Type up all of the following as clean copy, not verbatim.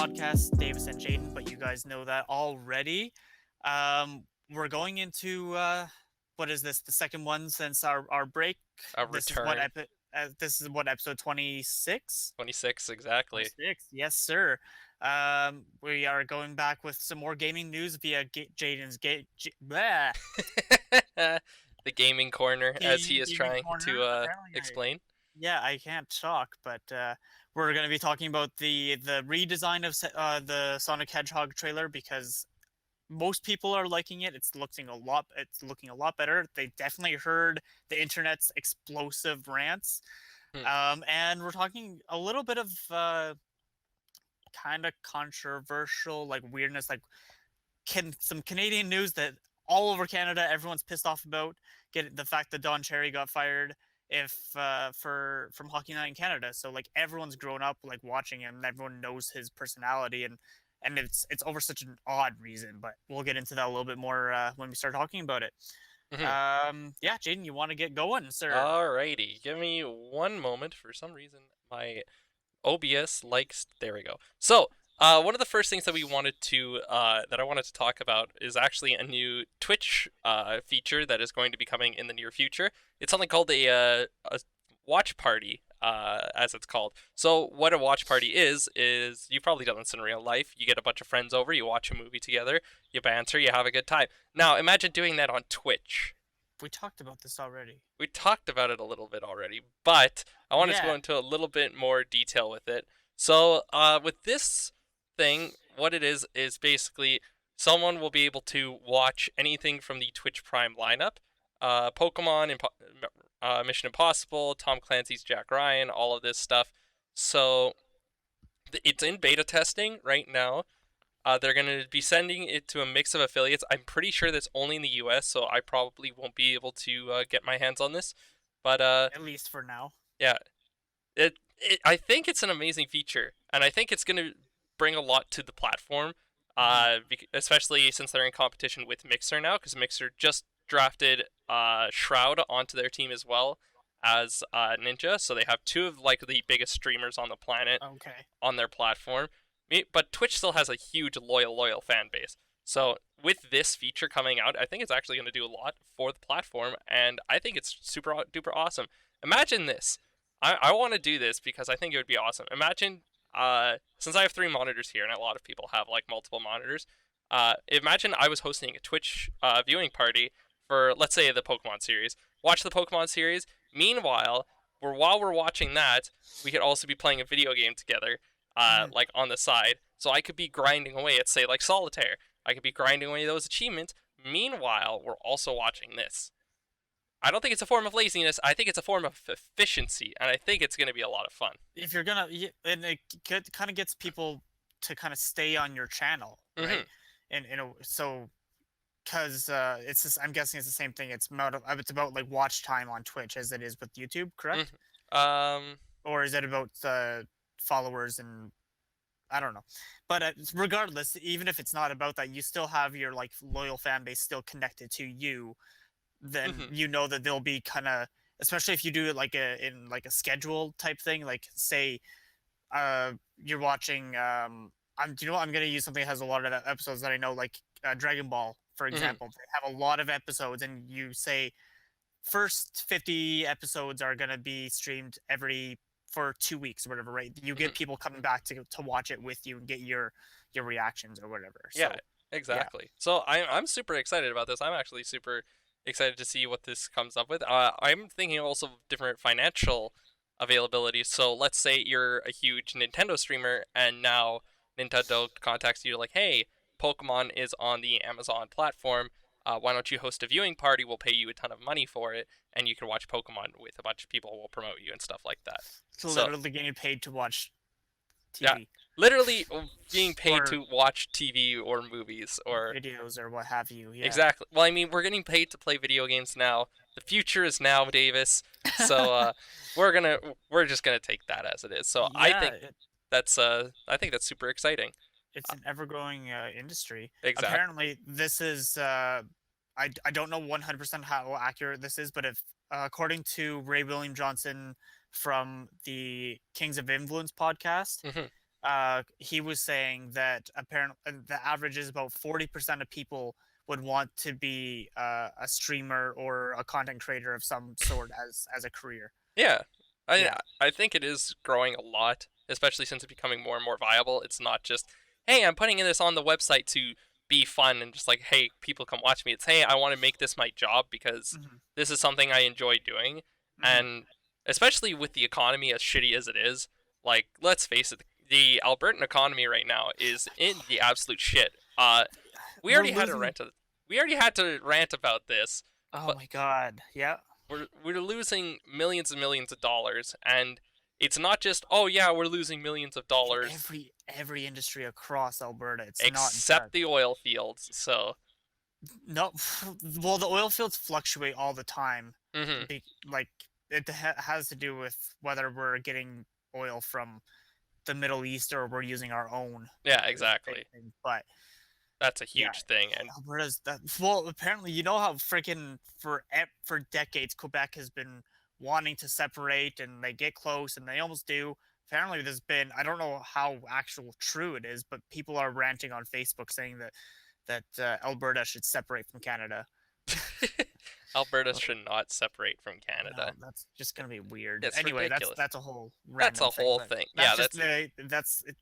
podcast, Davis and Jayden, but you guys know that already. We're going into what is this? The second one since our break. A This is return. this is what episode 26. 26, exactly. 26, yes, sir. We are going back with some more gaming news via Jayden's The gaming corner, as he is gaming trying corner. to Apparently, explain. yeah, I can't talk, but we're going to be talking about the redesign of the Sonic Hedgehog trailer because most people are liking it. It's looking a lot better. They definitely heard the internet's explosive rants. Hmm. And we're talking a little bit of kind of controversial, like weirdness, like some Canadian news that all over Canada everyone's pissed off about. Get the fact that Don Cherry got fired if for from Hockey Night in Canada. So like everyone's grown up like watching him, and everyone knows his personality, and it's over such an odd reason. But we'll get into that a little bit more when we start talking about it. Mhm. Yeah, Jayden, you want to get going, sir? Alrighty, give me one moment. For some reason, my OBS likes. There we go. So, one of the first things that I wanted to talk about is actually a new Twitch feature that is going to be coming in the near future. It's something called a watch party, as it's called. So, what a watch party is you've probably done this in real life. You get a bunch of friends over, you watch a movie together, you banter, you have a good time. Now, imagine doing that on Twitch. We talked about this already. We talked about it a little bit already, but I wanted to go Yeah. into a little bit more detail with it. So, with this thing, what it is basically someone will be able to watch anything from the Twitch Prime lineup, Pokemon, Mission Impossible, Tom Clancy's Jack Ryan, all of this stuff. So, it's in beta testing right now. They're going to be sending it to a mix of affiliates. I'm pretty sure that's only in the US, so I probably won't be able to get my hands on this. But At least for now. yeah, I think it's an amazing feature, and I think it's going to bring a lot to the platform. Mhm. Especially since they're in competition with Mixer now, because Mixer just drafted Shroud onto their team as well as Ninja, so they have two of like the biggest streamers on the planet Okay. on their platform. But Twitch still has a huge loyal fan base. So with this feature coming out, I think it's actually going to do a lot for the platform, and I think it's super duper awesome. Imagine this. I want to do this because I think it would be awesome. Imagine, since I have three monitors here, and a lot of people have like multiple monitors. Imagine I was hosting a Twitch viewing party for, let's say, the Pokemon series. Watch the Pokemon series. Meanwhile, while we're watching that, we could also be playing a video game together, Mhm. like on the side. So I could be grinding away at, say, like Solitaire. I could be grinding away those achievements. Meanwhile, we're also watching this. I don't think it's a form of laziness. I think it's a form of efficiency, and I think it's going to be a lot of fun. If you're gonna, and it kind of gets people to kind of stay on your channel, Mm-hmm. right? And so because it's just, I'm guessing it's the same thing. It's about like watch time on Twitch as it is with YouTube, correct? Mm-hmm. Or is it about followers and I don't know. But regardless, even if it's not about that, you still have your like loyal fan base still connected to you. Then Mm-hmm. you know that they'll be kind of, especially if you do it like in like a schedule type thing. Like say you're watching do you know what, I'm gonna use something that has a lot of episodes that I know, like Dragon Ball, for Mm-hmm. example. They have a lot of episodes, and you say first 50 episodes are gonna be streamed every for 2 weeks or whatever, right? You Mm-hmm. get people coming back to watch it with you and get your reactions or whatever. Yeah, So yeah. exactly. So I'm super excited about this. I'm actually super excited to see what this comes up with. I'm thinking also of different financial availabilities. So let's say you're a huge Nintendo streamer, and now Nintendo contacts you like, "Hey, Pokemon is on the Amazon platform. Why don't you host a viewing party? We'll pay you a ton of money for it, and you can watch Pokemon with a bunch of people. We'll promote you and stuff like that." It's So literally getting paid to watch yeah, TV literally being paid or to watch TV or movies or videos or what have you. Yeah. exactly. Well, I mean, we're getting paid to play video games now. The future is now, Davis. So we're gonna we're just gonna take that as it is. So Yeah, I think that's super exciting. it's Uh, an ever-growing industry. exactly. Apparently, this is I don't know 100% how accurate this is, but if according to Ray William Johnson from the Kings of Influence podcast, Hmm. he was saying that apparently the average is about 40% of people would want to be a streamer or a content creator of some sort as a career. Yeah, I Yeah. I think it is growing a lot, especially since it's becoming more and more viable. It's not just, hey, I'm putting this on the website to be fun and just like, hey, people come watch me. It's, hey, I want to make this my job because Hmm. this is something I enjoy doing. Hmm. And especially with the economy as shitty as it is, like, let's face it, the Albertan economy right now is in the absolute shit. We We're already had a losing. rant. We already had to rant about this, Oh but my God. Yeah. we're losing millions and millions of dollars, and it's not just, oh yeah, we're losing millions of In dollars every industry across Alberta, it's not except just the oil fields. So no. Well, the oil fields fluctuate all the time. hmm Like has to do with whether we're getting oil from the Middle East or we're using our own. yeah, Is a big exactly. thing. But That's a yeah, huge thing. And Alberta's that. Well, apparently, you know how freaking for decades Quebec has been wanting to separate, and they get close, and they almost do. Apparently, there's been, I don't know how actual true it is, but people are ranting on Facebook saying that Alberta should separate from Canada. Alberta Like, should not separate from Canada. no, that's just gonna be weird. It's Anyway, that's ridiculous. that's a whole That's random a thing, whole but thing. that's Yeah, just that's that's it.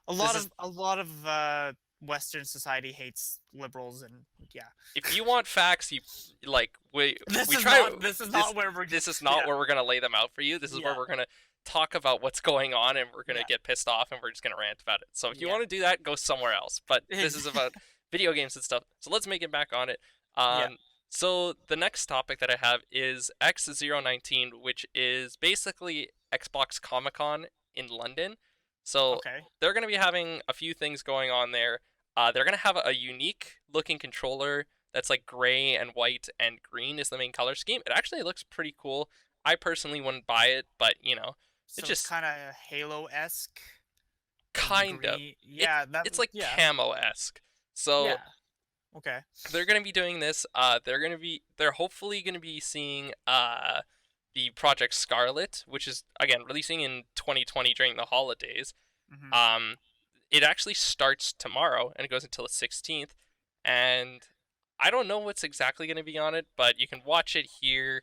this is A lot of Western society hates liberals, and yeah, if you want facts, you like this we is try not this is this not where we're this is not yeah where we're gonna lay them out for you. This is where yeah we're gonna talk about what's going on, and we're gonna yeah get pissed off, and we're just gonna rant about it. So if you yeah want to do that, go somewhere else. But this is about video games and stuff. So let's make it back on it. yeah. So the next topic that I have is X019, which is basically Xbox Comic Con in London. So Okay, they're going to be having a few things going on there. They're going to have a unique looking controller that's like gray and white and green is the main color scheme. It actually looks pretty cool. I personally wouldn't buy it, but it so it's just kind of Halo-esque because the kind of green. Yeah, that it's like yeah camo-esque. So yeah okay. they're going to be doing this. They're hopefully going to be seeing the Project Scarlet, which is again releasing in 2020 during the holidays. Hmm. Um, it actually starts tomorrow and it goes until the 16th. And I don't know what's exactly going to be on it, but you can watch it here.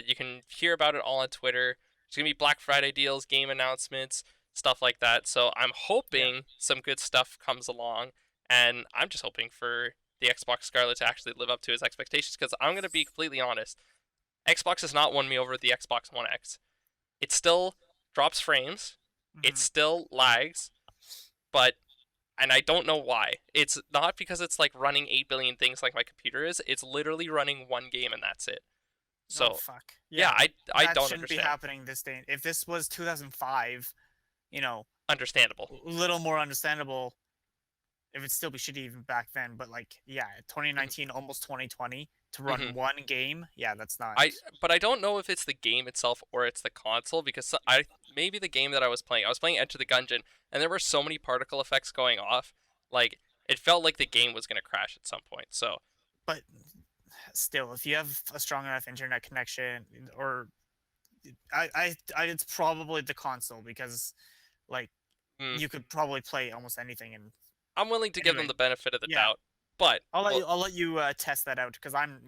You can hear about it all on Twitter. There's going to be Black Friday deals, game announcements, stuff like that. So I'm Yeah. hoping some good stuff comes along. And I'm just hoping for the Xbox Scarlet to actually live up to its expectations because I'm going to be completely honest. Xbox has not won me over with the Xbox One X. It still drops frames. It Hmm. still lags, but and I don't know why. It's not because it's like running 8 billion things like my computer is. It's literally running one game and that's it. Oh So, fuck. yeah, Yeah, I that don't shouldn't be understand. happening this day. If this was 2005, you know, Understandable. a little more understandable. It would still be shitty even back then, but like, yeah, 2019, almost 2020 to hmm run one game, yeah, that's not. but I don't know if it's the game itself or it's the console because I maybe the game that I was playing Enter the Gungeon and there were so many particle effects going off, like it felt like the game was going to crash at some point. So, But still, if you have a strong enough internet connection, or it's probably the console because, like, mm, you could probably play almost anything. And I'm willing to give them anyway, the benefit of the yeah, doubt. But well, I'll let you test that out because I'm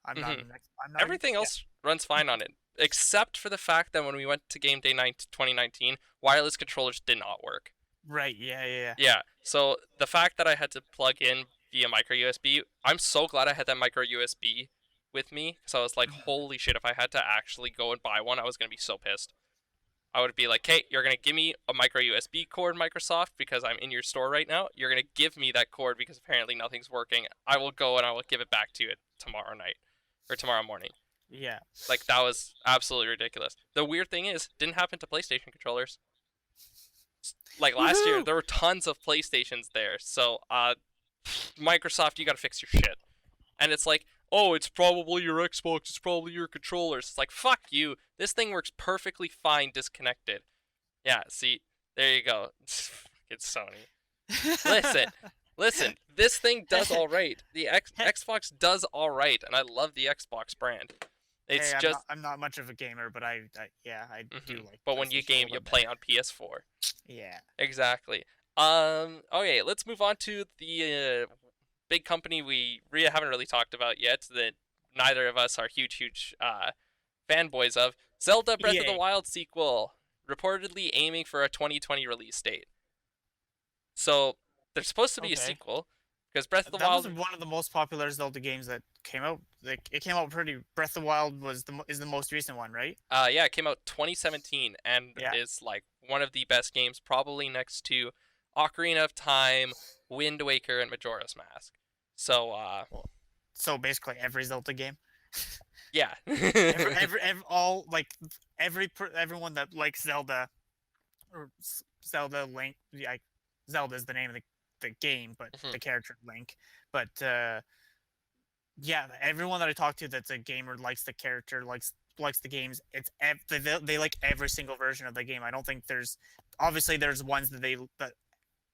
not mhm. I'm not Everything yeah. else runs fine on it, except for the fact that when we went to Game Day 2019, wireless controllers did not work. Right, yeah. Yeah, so the fact that I had to plug in via micro USB, I'm so glad I had that micro USB with me because I was like, Mhm. holy shit, if I had to actually go and buy one, I was gonna be so pissed. I would be like, hey, you're gonna give me a micro USB cord, Microsoft, because I'm in your store right now. You're gonna give me that cord because apparently nothing's working. I will go and I will give it back to you tomorrow night or tomorrow morning. Yeah. Like that was absolutely ridiculous. The weird thing is, didn't happen to PlayStation controllers. Like last year, Woohoo! there were tons of PlayStations there. So, Microsoft, you gotta fix your shit. And it's like, oh, it's probably your Xbox, it's probably your controllers. It's like, fuck you. This thing works perfectly fine disconnected. Yeah, see, there you go. It's Sony. Listen, listen. This thing does all right. The Xbox does all right, and I love the Xbox brand. It's Hey, just I'm not much of a gamer, but I yeah, I do like but when you PlayStation a game, little you bit play better. on PS4. Yeah. Exactly. Okay, let's move on to the big company we haven't really talked about yet that neither of us are huge fanboys of. Zelda Breath of the EA. Wild sequel, reportedly aiming for a 2020 release date. So there's supposed to be a Okay. sequel because Breath of the That was Wild, one of the most popular Zelda games that came out. Like it came out pretty. Breath of the Wild was is the most recent one, right? yeah, it came out 2017 and Yeah. is like one of the best games, probably next to Ocarina of Time, Wind Waker, and Majora's Mask. So Well, so basically every Zelda game. yeah. Every all like everyone that likes Zelda or Zelda Link. Yeah, Zelda is the name of the game, but Mhm. the character Link. But yeah, everyone that I talk to that's a gamer likes the character, likes the games. They like every single version of the game. I don't think there's obviously there's ones that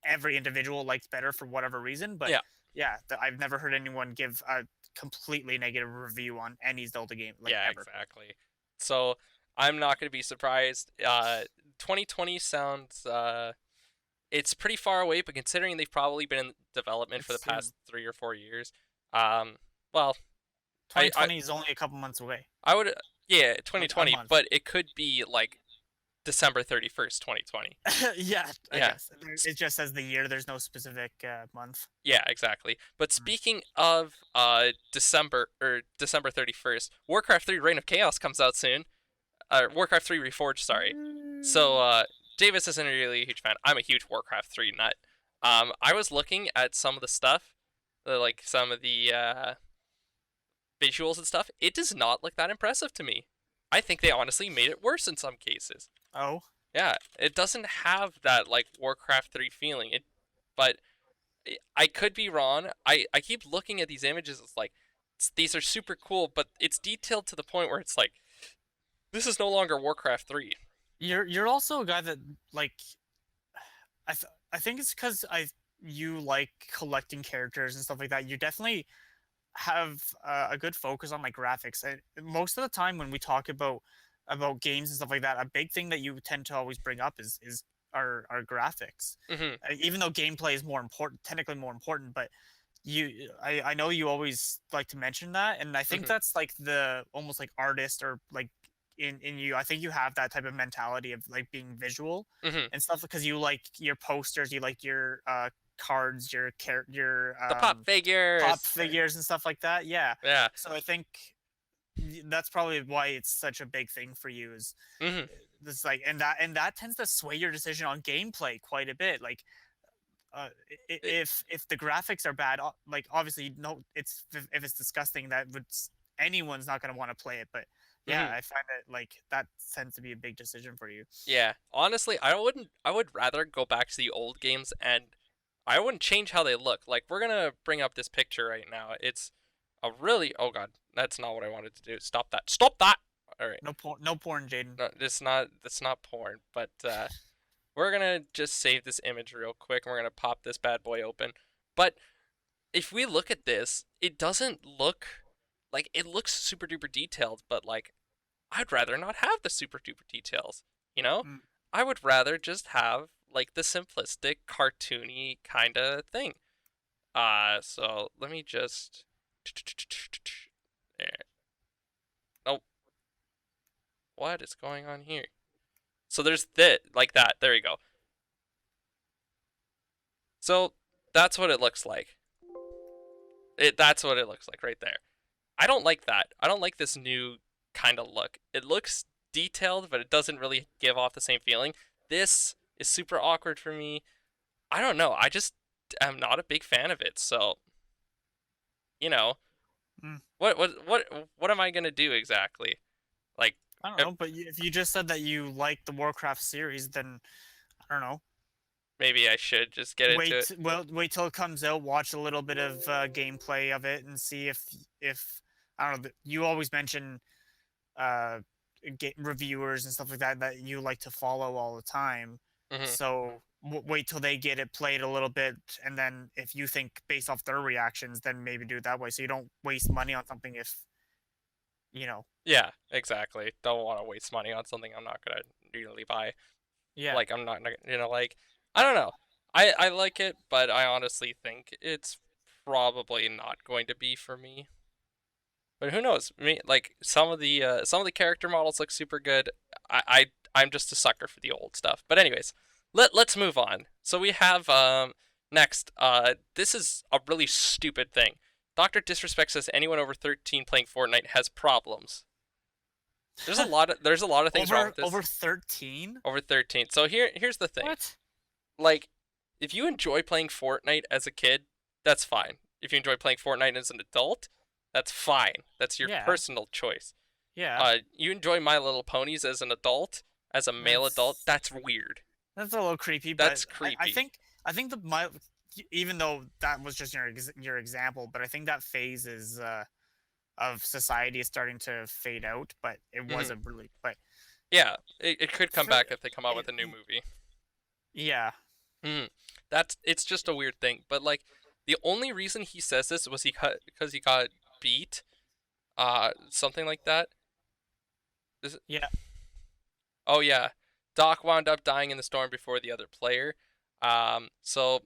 every individual likes better for whatever reason, but Yeah, yeah, I've never heard anyone give a completely negative review on any Zelda game like yeah, ever. exactly. So I'm not gonna be surprised. 2020 sounds it's pretty far away, but considering they've probably been in development for the It's soon. past 3 or 4 years, um, well, I 2020 is only a couple months away, I would yeah like a 2020, month. but it could be like December 31st, 2020. Yeah, I Yeah. guess it just says the year. There's no specific month. Yeah, exactly. But Mm. speaking of December 31st, Warcraft 3 Reign of Chaos comes out soon. Warcraft 3 Reforged, sorry. So Davis isn't really a huge fan. I'm a huge Warcraft 3 nut. I was looking at some of the stuff, like some of the visuals and stuff. It does not look that impressive to me. I think they honestly made it worse in some cases. Oh, Yeah, it doesn't have that like Warcraft 3 feeling. But I could be wrong. I keep looking at these images. It's like these are super cool, but it's detailed to the point where it's like this is no longer Warcraft 3. you're also a guy that like I think it's because I you like collecting characters and stuff like that. You definitely have a good focus on like graphics. And most of the time when we talk about games and stuff like that, a big thing that you tend to always bring up is our graphics. Hmm. Even though gameplay is more important, technically more important, but I know you always like to mention that, and I think Hmm. that's like the almost like artist or like in you. I think you have that type of mentality of like being visual Hmm. and stuff because you like your posters, you like your cards, your The pop pop figures. figures and stuff like that. Yeah. Yeah. So I think that's probably why it's such a big thing for you is Hmm. this like and that tends to sway your decision on gameplay quite a bit. Like uh, if the graphics are bad, like obviously you know it's if it's disgusting that would anyone's not going to want to play it. But yeah, Hmm. I find it like that tends to be a big decision for you. Yeah. Honestly, I wouldn't. I would rather go back to the old games, and I wouldn't change how they look. Like we're gonna bring up this picture right now. It's a really. Oh god, that's not what I wanted to do. Stop that. Stop that. All right. No porn, Jayden. No, it's not. That's not porn. But we're gonna just save this image real quick, and we're gonna pop this bad boy open. But if we look at this, it doesn't look like it looks super duper detailed, but like I'd rather not have the super duper details, you know? Mm. I would rather just have like the simplistic cartoony kind of thing. So let me just there. Oh, what is going on here? So there's this like that. There you go. So that's what it looks like. That's what it looks like right there. I don't like that. I don't like this new kind of look. It looks detailed, but it doesn't really give off the same feeling. This is super awkward for me. I don't know. I just am not a big fan of it. So, you know, Mm. what am I gonna do exactly? Like, I don't uh, know, but if you just said that you like the Warcraft series, then I don't know. maybe I should just get into it. Wait till it comes out. Watch a little bit of gameplay of it and see if I don't know. You always mention uh, reviewers and stuff like that that you like to follow all the time. Hmm. So wait till they get it played a little bit, and then if you think based off their reactions, then maybe do it that way. So you don't waste money on something if you know. Yeah, exactly. Don't want to waste money on something I'm not gonna really buy. Yeah. Like I'm not, like I don't know. I like it, but I honestly think it's probably not going to be for me. But who knows? Me like some of the character models look super good. I'm just a sucker for the old stuff. But anyways, let's move on. So we have next this is a really stupid thing. Doctor Disrespect says anyone over 13 playing Fortnite has problems. There's a lot of things wrong over with this. over 13? Over 13. So here's the thing. What? Like if you enjoy playing Fortnite as a kid, that's fine. If you enjoy playing Fortnite as an adult, that's fine. That's your Yeah. personal choice. Yeah. You enjoy My Little Ponies as an adult, as a male adult, That's that's weird. that's a little creepy, but That's I creepy. think the my even though that was just your example, but I think that phase is of society is starting to fade out, but it Hmm. wasn't really. But Yeah, it could come for back if they come out it, with a new movie. yeah, Hmm. It's just a weird thing. But like the only reason he says this was because he got beat, something like that. Is yeah. Oh yeah, Doc wound up dying in the storm before the other player. So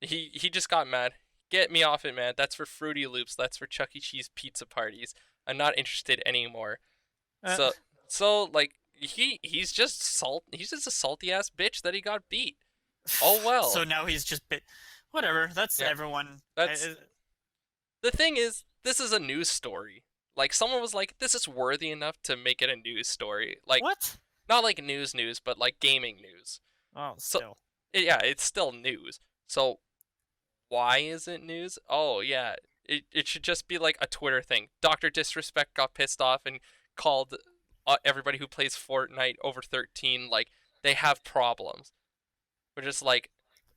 he just got mad. Get me off it, man. That's for Fruity Loops. That's for Chuck E. Cheese pizza parties. I'm not interested anymore. Uh, So like he's just He's just a salty ass bitch that he got beat. Oh so well. now he's just bit. Whatever. That's Yeah. everyone. That's the thing is this is a news story. Like someone was like this is worthy enough to make it a news story. Like What? not like news, but like gaming news. Oh, So still. yeah, it's still news. So why is it news? Oh yeah, it should just be like a Twitter thing. Doctor Disrespect got pissed off and called everybody who plays Fortnite over 13 like they have problems. We're just like,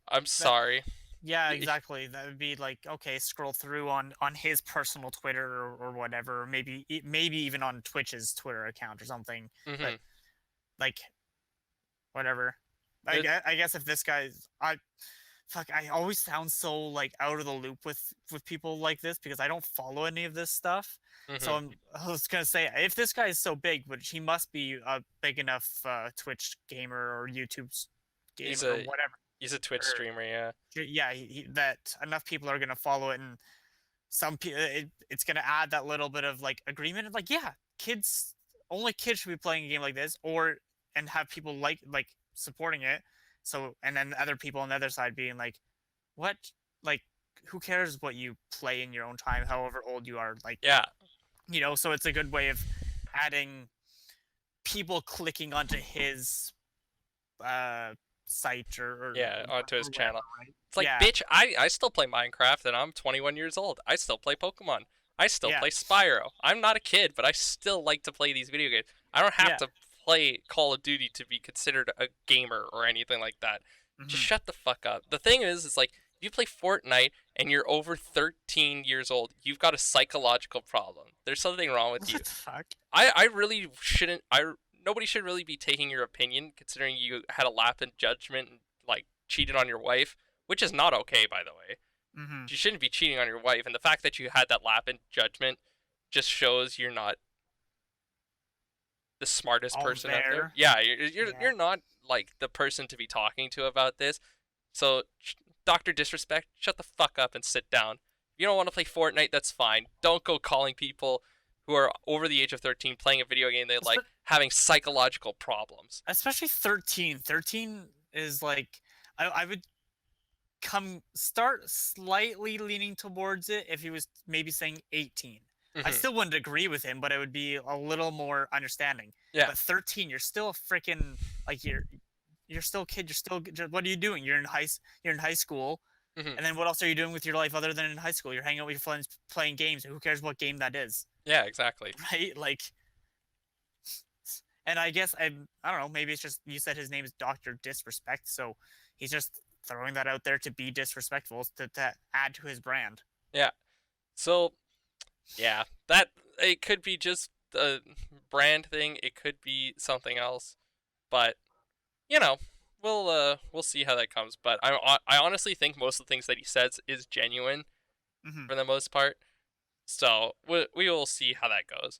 I'm That sorry. Yeah, exactly. That would be like, okay, scroll through on his personal Twitter or whatever, or maybe even on Twitch's Twitter account or something. But Mm-hmm. like, whatever. It, I guess if this guy's I fuck, I always sound so like out of the loop with people like this because I don't follow any of this stuff. So mm-hmm. I was gonna say if this guy is so big, which he must be a big enough Twitch gamer or YouTube He's gamer or a whatever. he's a Twitch Or streamer, yeah. yeah, that enough people are gonna follow it, and some people it's gonna add that little bit of like agreement of like, yeah, only kids should be playing a game like this, or and have people like supporting it. So and then other people on the other side being like, what, like, who cares what you play in your own time, however old you are, like, Yeah, so it's a good way of adding people clicking onto his uh site yeah, onto his or whatever, channel. right? It's like, Yeah, bitch, I still play Minecraft and I'm 21 years old. I still play Pokemon. I still yeah, play Spyro. I'm not a kid, but I still like to play these video games. I don't have yeah. to play Call of Duty to be considered a gamer or anything like that. Just Hmm. shut the fuck up. The thing is like, if you play Fortnite and you're over 13 years old, you've got a psychological problem. There's something wrong with you. What the fuck? I really shouldn't. Nobody should really be taking your opinion, considering you had a lapse in judgment and like cheated on your wife, which is not okay, by the way. Hmm. You shouldn't be cheating on your wife, and the fact that you had that lapse in judgment just shows you're not the smartest All person out there. there. Yeah, Yeah. you're not like the person to be talking to about this. So, Doctor Disrespect, shut the fuck up and sit down. If you don't want to play Fortnite, that's fine. Don't go calling people who are over the age of 13 playing a video game they like having psychological problems. Especially 13. 13 is like, I would start slightly leaning towards it if he was maybe saying 18. I Hmm. still wouldn't agree with him, but it would be a little more understanding. Yeah. But 13, you're still a freaking, like, you're still a kid. You're still, what are you doing? You're in high school. Hmm. And then what else are you doing with your life other than in high school? You're hanging out with your friends playing games. Who cares what game that is? Yeah, exactly. Right? Like, and I guess I don't know, maybe it's just you said his name is Dr. Disrespect, so he's just throwing that out there to be disrespectful to add to his brand. Yeah. So, yeah, that it could be just a brand thing. It could be something else, but you know, we'll see how that comes. But I honestly think most of the things that he says is genuine Hmm. for the most part. So we will see how that goes.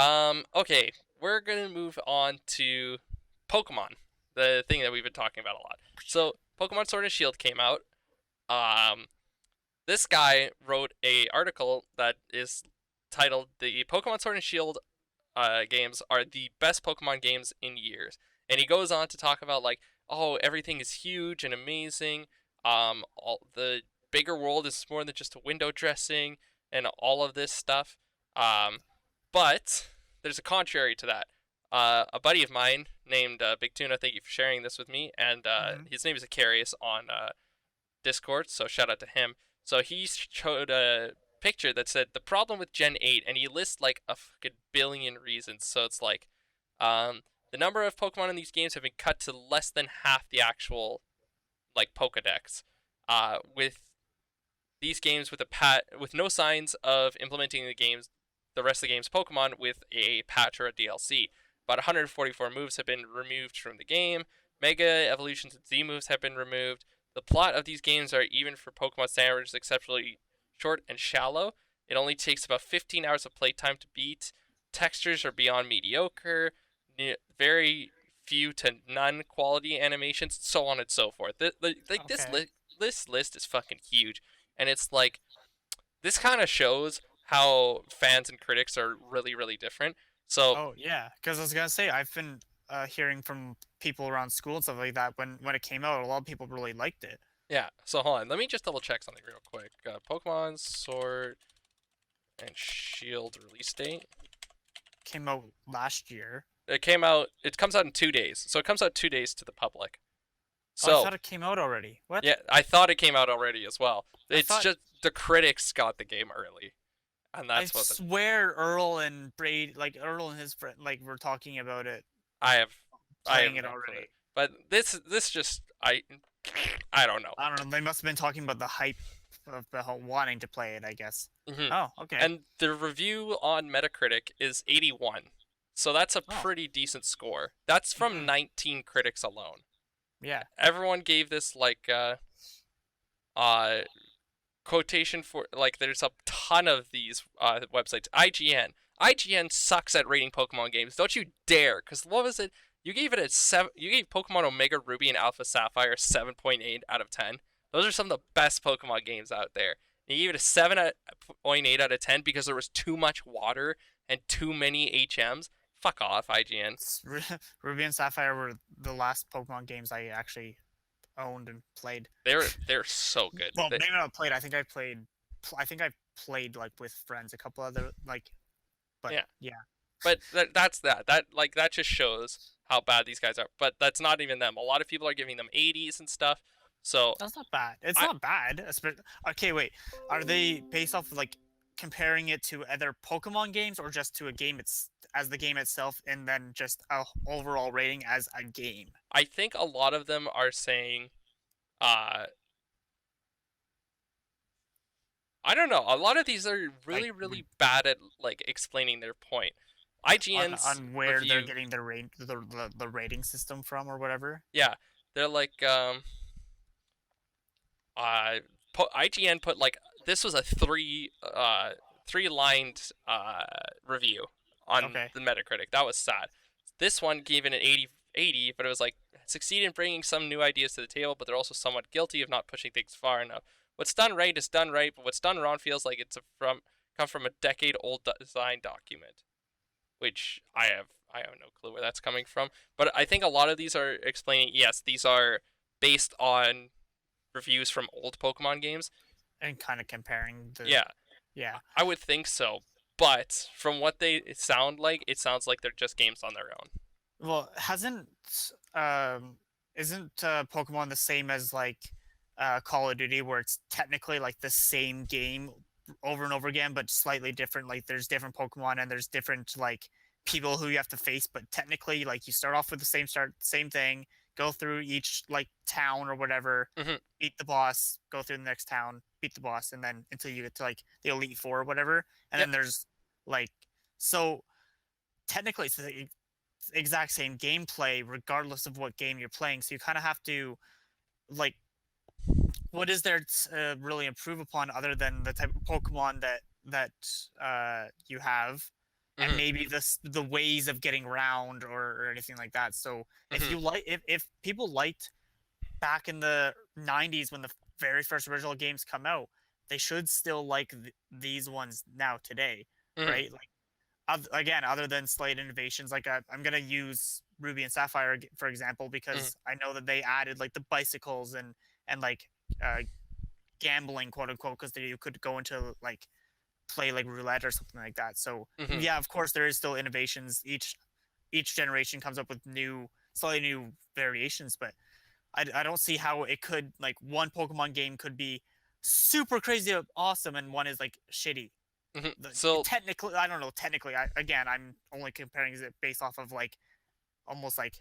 Okay, we're gonna move on to Pokemon, the thing that we've been talking about a lot. So, Pokemon Sword and Shield came out. Um, this guy wrote a article that is titled "The Pokemon Sword and Shield games are the best Pokemon games in years," and he goes on to talk about like, oh, everything is huge and amazing. All the bigger world is more than just a window dressing and all of this stuff. Um, but there's a contrary to that. A buddy of mine named Big Tuna, thank you for sharing this with me, and Mm-hmm. his name is Acarius on Discord, so shout out to him. So he showed a picture that said the problem with Gen 8, and he lists like a fucking billion reasons. So it's like, the number of Pokemon in these games have been cut to less than half the actual like Pokedex. With these games with no signs of implementing the rest of the game's Pokemon with a patch or a DLC. About 144 moves have been removed from the game. Mega Evolutions and Z moves have been removed. The plot of these games are, even for Pokemon standards, exceptionally short and shallow. It only takes about 15 hours of playtime to beat. Textures are beyond mediocre. Very few to none quality animations, so on and so forth. Like Okay. this list is fucking huge, and it's like this kind of shows how fans and critics are really different. So Oh yeah, because I was gonna say I've been hearing from people around school and stuff like that when it came out, a lot of people really liked it. yeah, so hold on, let me just double check something real quick. Pokemon Sword and Shield release date. Came out last year. It came out. It comes out in 2 days, so it comes out 2 days to the public. Oh, I So thought it came out already. What? yeah, I thought it came out already as well. I It's thought just the critics got the game early, and I that's what swear Earl and Braid, like Earl and his friend, like were talking about it, I have. I have playing it no clue. already. But this just I don't know. I don't know. They must have been talking about the hype of the whole wanting to play it, I guess. Hmm. Oh, okay. And the review on Metacritic is 81. So that's a Oh, pretty decent score. That's from hmm, 19 critics alone. yeah. Everyone gave this like uh quotation for like there's a ton of these websites. IGN sucks at rating Pokemon games. Don't you dare, cuz what was it? You gave it a 7. You gave Pokemon Omega Ruby and Alpha Sapphire 7.8 out of 10. Those are some of the best Pokemon games out there. And you gave it a 7.8 out of 10 because there was too much water and too many HMs. Fuck off, IGN. Ruby and Sapphire were the last Pokemon games I actually owned and played. They're so good. Well, maybe not played. I think I played. I think I played like with friends, a couple other like. But Yeah. yeah, But that's that. That just shows how bad these guys are. But that's not even them. A lot of people are giving them 80s and stuff. So that's not bad. It's I not bad. Okay, wait. Are they based off of like comparing it to other Pokemon games or just to a game it's as the game itself and then just a overall rating as a game? I think a lot of them are saying, uh, I don't know. A lot of these are Like really bad at like explaining their point. IGN's on where they're review, getting the rating system from or whatever. yeah, they're like uh IGN put like this was a three lined review on Okay. the Metacritic. That was sad. This one gave it an 80, but it was like succeed in bringing some new ideas to the table, but they're also somewhat guilty of not pushing things far enough. What's done right is done right, but what's done wrong feels like it's come from a decade old design document, which I have no clue where that's coming from. But I think a lot of these are explaining yes, these are based on reviews from old Pokemon games. And kind of comparing the Yeah, yeah. I would think so. But from what they sound like, it sounds like they're just games on their own. Well, hasn't isn't Pokemon the same as like Call of Duty, where it's technically like the same game over and over again, but slightly different? Like there's different Pokemon and there's different like people who you have to face, but technically like you start off with the same thing, go through each like town or whatever, Hmm. beat the boss, go through the next town, beat the boss, and then until you get to like the Elite Four or whatever. And Yeah, then there's like so technically it's the exact same gameplay regardless of what game you're playing. So you kind of have to like, what is there to really improve upon other than the type of Pokemon that you have, and Mhm. maybe the ways of getting around or anything like that. So if Mhm. you like, if people liked back in the 90s when the very first original games come out, they should still like these ones now today, Mhm. right? Like again, other than slight innovations, like I'm gonna use Ruby and Sapphire for example Mhm. because I know that they added like the bicycles and like uh, gambling, quote unquote, because you could go into like play like roulette or something like that. So Mhm. yeah, of course there is still innovations. Each generation comes up with slightly new variations, but I don't see how it could like one Pokemon game could be super crazy awesome and one is like shitty. Mhm. So Technically, I don't know. Technically, I'm only comparing it based off of like almost like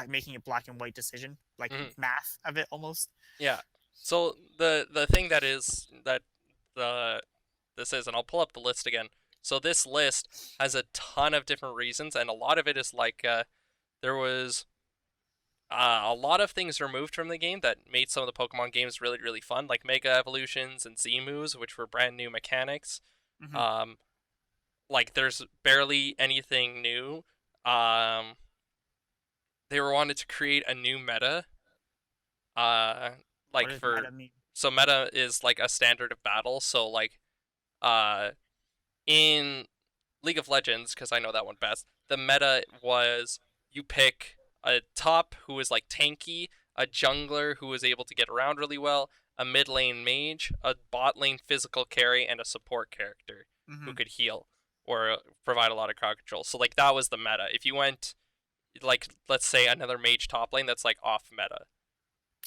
making a black and white decision, like mhm. math of it almost. Yeah. So the thing that is that the this is, and I'll pull up the list again. So this list has a ton of different reasons, and a lot of it is like there was a lot of things removed from the game that made some of the Pokemon games really really fun, like Mega Evolutions and Z moves, which were brand new mechanics. Hmm. Um, like there's barely anything new. Um, they were wanted to create a new meta. Uh, What like does for meta mean? so meta is like a standard of battle. So like uh in League of Legends, because I know that one best, the meta was you pick a top who is like tanky, a jungler who is able to get around really well, a mid lane mage, a bot lane physical carry, and a support character who Hmm. could heal or provide a lot of crowd control. So like that was the meta. If you went like let's say another mage top lane, that's like off meta.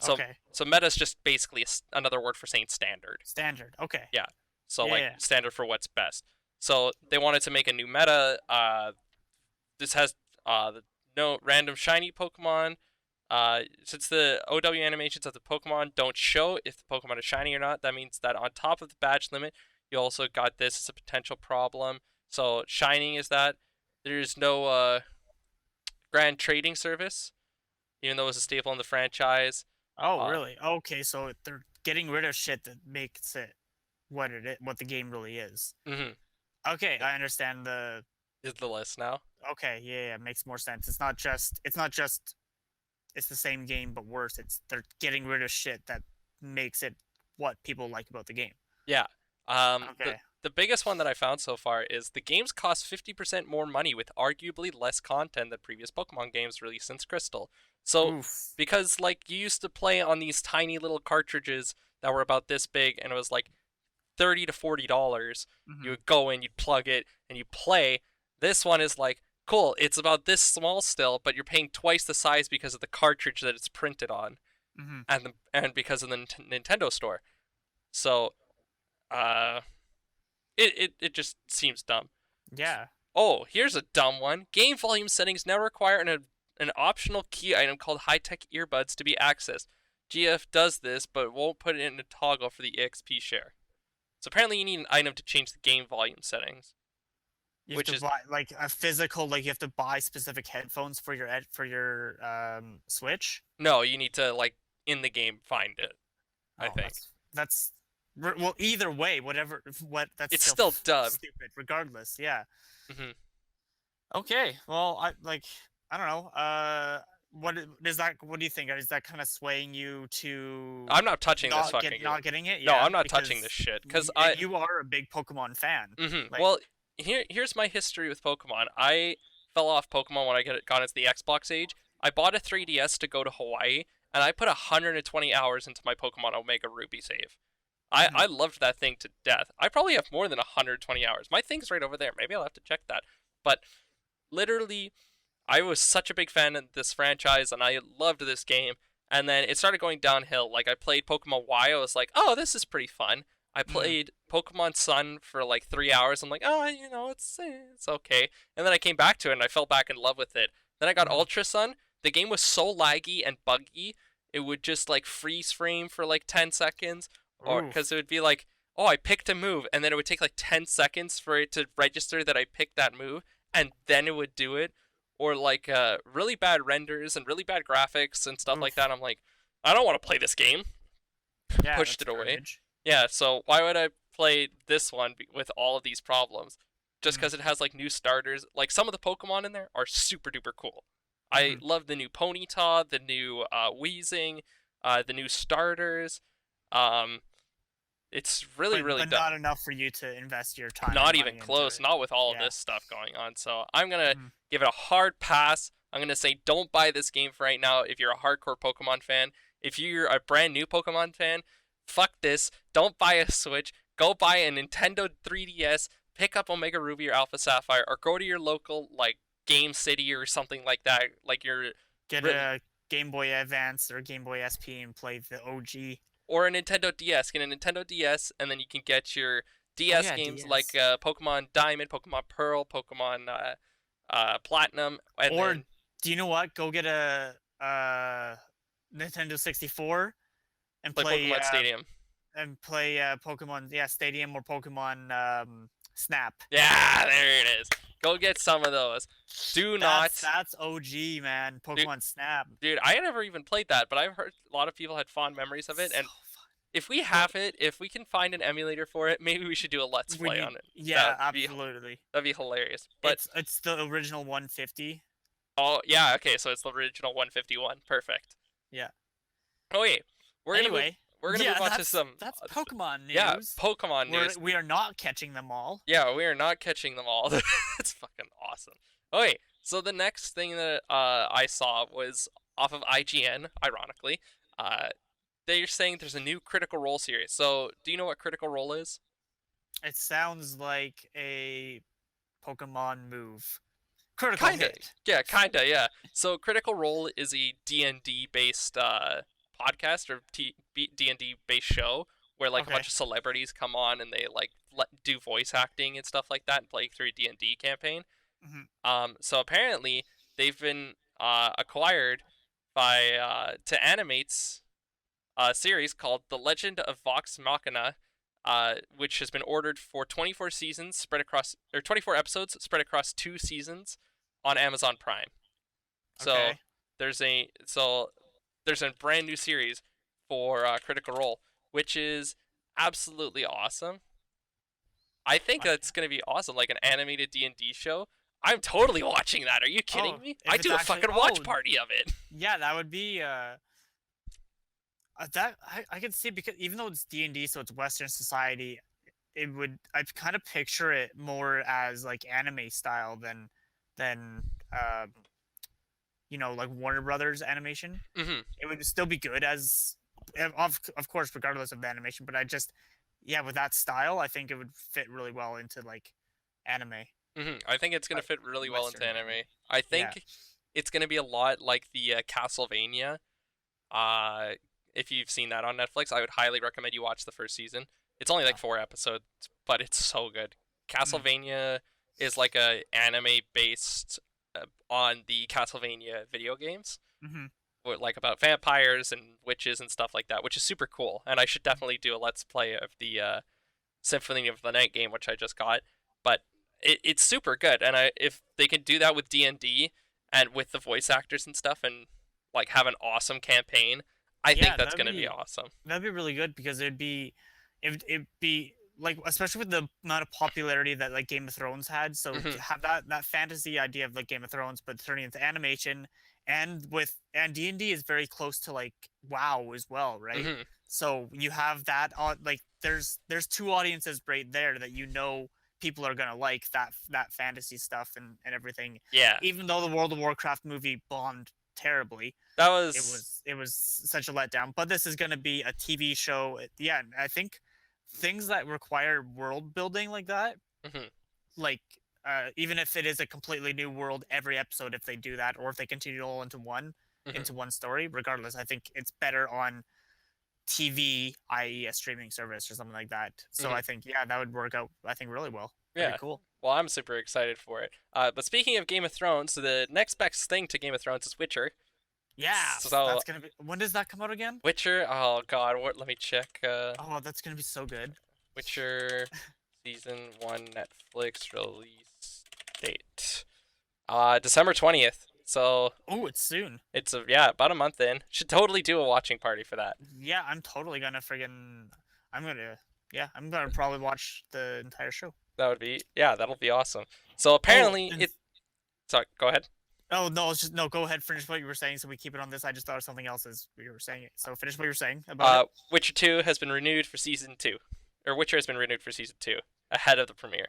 So Okay, so meta is just basically another word for saying standard. standard. Okay, Yeah. So yeah, like yeah. standard for what's best. So they wanted to make a new meta. This has the no random shiny Pokemon. Since the OW animations of the Pokemon don't show if the Pokemon is shiny or not, that means that on top of the badge limit, you also got this as a potential problem. So shining is that there's no grand trading service, even though it's a staple in the franchise. Oh, Uh, really? Okay, so they're getting rid of shit that makes it what the game really is. mhm, Okay, I understand the. is the list now. Okay, yeah, yeah, makes more sense. It's the same game but worse. It's they're getting rid of shit that makes it what people like about the game. Yeah. Okay. The biggest one that I found so far is the games cost 50% more money with arguably less content than previous Pokemon games released since Crystal. So, Oof. because like you used to play on these tiny little cartridges that were about this big and it was like 30 to $40, you Hmm. would go in, you'd plug it, and you play. This one is like, cool, it's about this small still, but you're paying twice the size because of the cartridge that it's printed on Hmm. and because of the Nintendo store. So, uh it just seems dumb. Yeah. Oh, here's a dumb one. Game volume settings now require an optional key item called high-tech earbuds to be accessed. GF does this, but won't put it in a toggle for the EXP share. So apparently you need an item to change the game volume settings, You have which to is buy like a physical, like you have to buy specific headphones for your Switch. no, you need to like in the game find it, I Oh, think. well, either way, what that's It's still still dumb. stupid regardless. Yeah. Hmm. Okay. Well, I don't know. What do you think? Is that kind of swaying you to I'm not touching this fucking game. not getting it? No, Yeah, I'm not touching this because shit cuz and I you are a big Pokemon fan. Like, Well, here's my history with Pokemon. I fell off Pokemon when I got into the Xbox age. I bought a 3DS to go to Hawaii, and I put 120 hours into my Pokemon Omega Ruby save. I mhm. loved that thing to death. I probably have more than 120 hours. My thing's right over there. Maybe I'll have to check that. But literally, I was such a big fan of this franchise, and I loved this game. And then it started going downhill. Like I played Pokemon Y, I was like, oh, this is pretty fun. I Mhm. played Pokemon Sun for like 3 hours. I'm like, oh, it's okay. And then I came back to it, and I fell back in love with it. Then I got Mhm. Ultra Sun. The game was so laggy and buggy. It would just like freeze frame for like 10 seconds, or because Oof. it would be like, oh, I picked a move, and then it would take like 10 seconds for it to register that I picked that move, and then it would do it, or like really bad renders and really bad graphics and stuff like Oof. that. I'm like, I don't want to play this game. Yeah, Pushed that's it away. garbage. Yeah, so why would I play this one with all of these problems? just because it has like new starters. Like some of the Pokemon in there are super duper cool. I Mm-hmm. love the new Ponyta, the new Weezing, the new starters. Um, it's really really But not enough for you to invest your time and not even money into close. it. Not with all of Yeah. this stuff going on. So I'm gonna Mm-hmm. give it a hard pass. I'm gonna say don't buy this game for right now if you're a hardcore Pokemon fan. If you're a brand new Pokemon fan, fuck this. Don't buy a Switch. Go buy a Nintendo 3DS. Pick up Omega Ruby or Alpha Sapphire, or go to your local like Game City or something like that. Like your Get a Game Boy Advance or Game Boy SP and play the OG. or a Nintendo DS. Get a Nintendo DS, and then you can get your Oh DS yeah, games like DS. Pokemon Diamond, Pokemon Pearl, Pokemon Platinum, and Or then do you know what? Go get a Nintendo 64 and play play Pokemon Stadium. Pokemon, yeah, Stadium or Pokemon Snap. Yeah, there it is. Go get some of those. Do not, That's OG, man. dude, Pokemon Snap. dude. I never even played that, but I've heard a lot of people had fond memories of it. So And fun. if we But have it, if we can find an emulator for it, maybe we should do a let's we play need, on it. yeah, absolutely. That'd be hilarious. But It's the original 150. oh yeah, okay, so it's the original 151. Perfect. Yeah. Oh wait, we're gonna move. Anyway, We're gonna yeah, move on to some. that's Pokemon Yeah, news. Pokemon news. We are not catching them all. Yeah, we are not catching them all. It's fucking awesome. Okay, so the next thing that I saw was off of IGN, ironically. Uh, they're saying there's a new Critical Role series. So, do you know what Critical Role is? It sounds like a Pokemon move. Critical Kinda. hit. Yeah, kinda, yeah. So, Critical Role is a D&D based podcast or D&D based show where like a Okay. bunch of celebrities come on and they like do voice acting and stuff like that and play through a D&D campaign. Hmm. So apparently they've been acquired by to animates a series called The Legend of Vox Machina, which has been ordered for 24 seasons spread across or 24 episodes spread across 2 seasons on Amazon Prime. So Okay. there's a so there's a brand new series for Critical Role, which is absolutely awesome. I think Okay. that's gonna be awesome, like an animated D&D show. I'm totally watching that. Are you Oh, kidding me? if I it's do a actually fucking watch party of it. yeah, that would be that I could see because even though it's D&D, so it's Western society, it would I kind of picture it more as like anime style than um like Warner Brothers animation. Hmm. It would still be good as of course regardless of the animation, but I just yeah, with that style, I think it would fit really well into like anime, I think it's gonna like fit really well into Western anime. anime. I Yeah. think it's gonna be a lot like the Castlevania. Uh, if you've seen that on Netflix, I would highly recommend you watch the first season. It's only like Yeah. 4 episodes, but it's so good. Mm. Castlevania is like a anime based on the Castlevania video games, Hmm. like about vampires and witches and stuff like that, which is super cool. And I should definitely do a let's play of the Symphony of the Night game, which I just got. But it's super good, and if they can do that with D&D and with the voice actors and stuff, and like have an awesome campaign, I think Yeah, that's gonna be awesome. that'd be really good because it'd be like especially with the amount of popularity that like Game of Thrones had. So Hmm. to have that fantasy idea of like Game of Thrones, but turning into animation, and D&D is very close to like WoW as well, right? Hmm. So you have that on like there's two audiences right there that people are gonna like that fantasy stuff and everything. Yeah, Even though the World of Warcraft movie bombed terribly, that it was. was it was such a letdown. But this is going to be a TV show. Yeah, I think things that require world building like that, Hmm. like even if it is a completely new world every episode, if they do that, or if they continue all Hmm. into one story, regardless, I think it's better on TV, i.e., a streaming service or something like that. So Hmm. I think yeah, that would work out. I think really well. That'd Yeah. be cool. Well, I'm super excited for it. But speaking of Game of Thrones, the next best thing to Game of Thrones is Witcher. Yeah, So that's gonna be. When does that come out again? Witcher. Oh God, let me check. Oh, that's gonna be so good. Witcher season 1 Netflix release date. December 20th. So Oh, it's soon. it's yeah, about a month in. Should totally do a watching party for that. Yeah, I'm totally gonna friggin' I'm gonna Yeah, I'm gonna probably watch the entire show. That would be, yeah, that'll be awesome. So Oh, apparently and it. Sorry, go ahead. oh no, it's just no. Go ahead, finish what you were saying, so we keep it on this. I just thought of something else as we were saying it. So finish what you were saying about it. Witcher 2 has been renewed for season 2, or Witcher has been renewed for season 2 ahead of the premiere.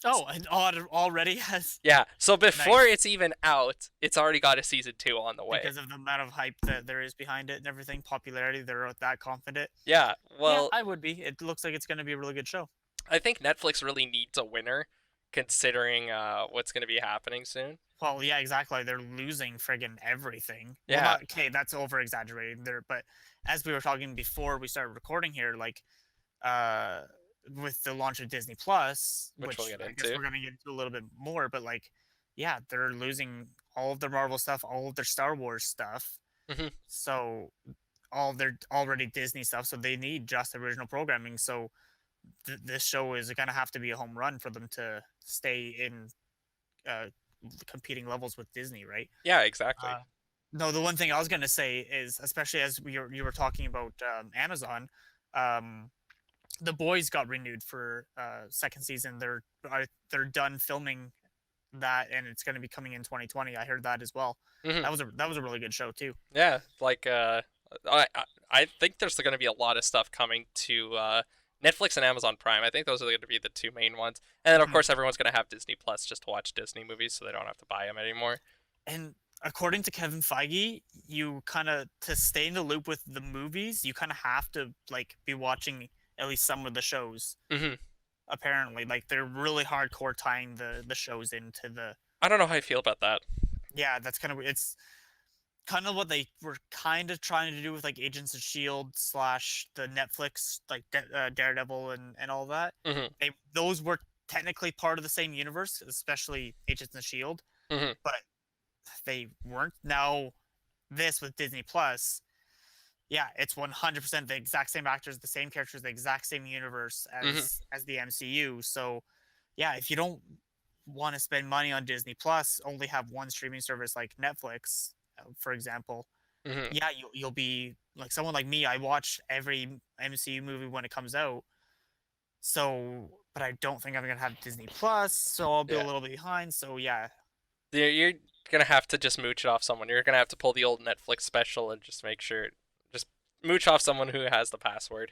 Oh, and already has Yeah, so before nice it's even out, it's already got a season 2 on the way. because of the amount of hype that there is behind it and everything, popularity. They're that confident. Yeah, Yeah, well, I would be. It looks like it's gonna be a really good show. I think Netflix really needs a winner considering what's going to be happening soon. Well, yeah, exactly. They're losing friggin' everything. Well, Yeah, not okay. That's over exaggerating there, but as we were talking before we started recording here, like, uh, with the launch of Disney Plus, which we'll which get I guess into. we're gonna get into a little bit more, but like, yeah, they're losing all of their Marvel stuff, all of their Star Wars stuff, Hmm. so all their already Disney stuff, so they need just original programming. So this show is gonna have to be a home run for them to stay in uh, competing levels with Disney, right? Yeah, exactly. Uh, no, the one thing I was gonna say is, especially as you were talking about Amazon, um, the Boys got renewed for second season. They're done filming that, and it's gonna be coming in 2020. I heard that as well. Hmm. That was a really good show too. Yeah, like I think there's going to be a lot of stuff coming to Netflix and Amazon Prime. I think those are going to be the two main ones. And then of Mhm. course everyone's going to have Disney Plus just to watch Disney movies, so they don't have to buy them anymore. And according to Kevin Feige, you kind of to stay in the loop with the movies, you kind of have to like be watching at least some of the shows. Hmm. Apparently, like they're really hardcore tying the shows into the. I don't know how I feel about that. Yeah, that's kind of it's kind of what they were kind of trying to do with like Agents of Shield slash the Netflix like Daredevil and all that. Hmm. Those were technically part of the same universe, especially Agents of Shield, Hmm. but they weren't. Now this with Disney Plus, yeah, it's 100% the exact same actors, the same characters, the exact same universe Hmm. as the MCU. So yeah, if you don't want to spend money on Disney Plus, only have one streaming service like Netflix, for example, Hmm. yeah, you'll be like someone like me. I watch every MCU movie when it comes out. So, but I don't think I'm gonna have Disney Plus, so I'll be a Yeah. little bit behind. So yeah, You're going to have to just mooch it off someone. You're going to have to pull the old Netflix special and just make sure just mooch off someone who has the password.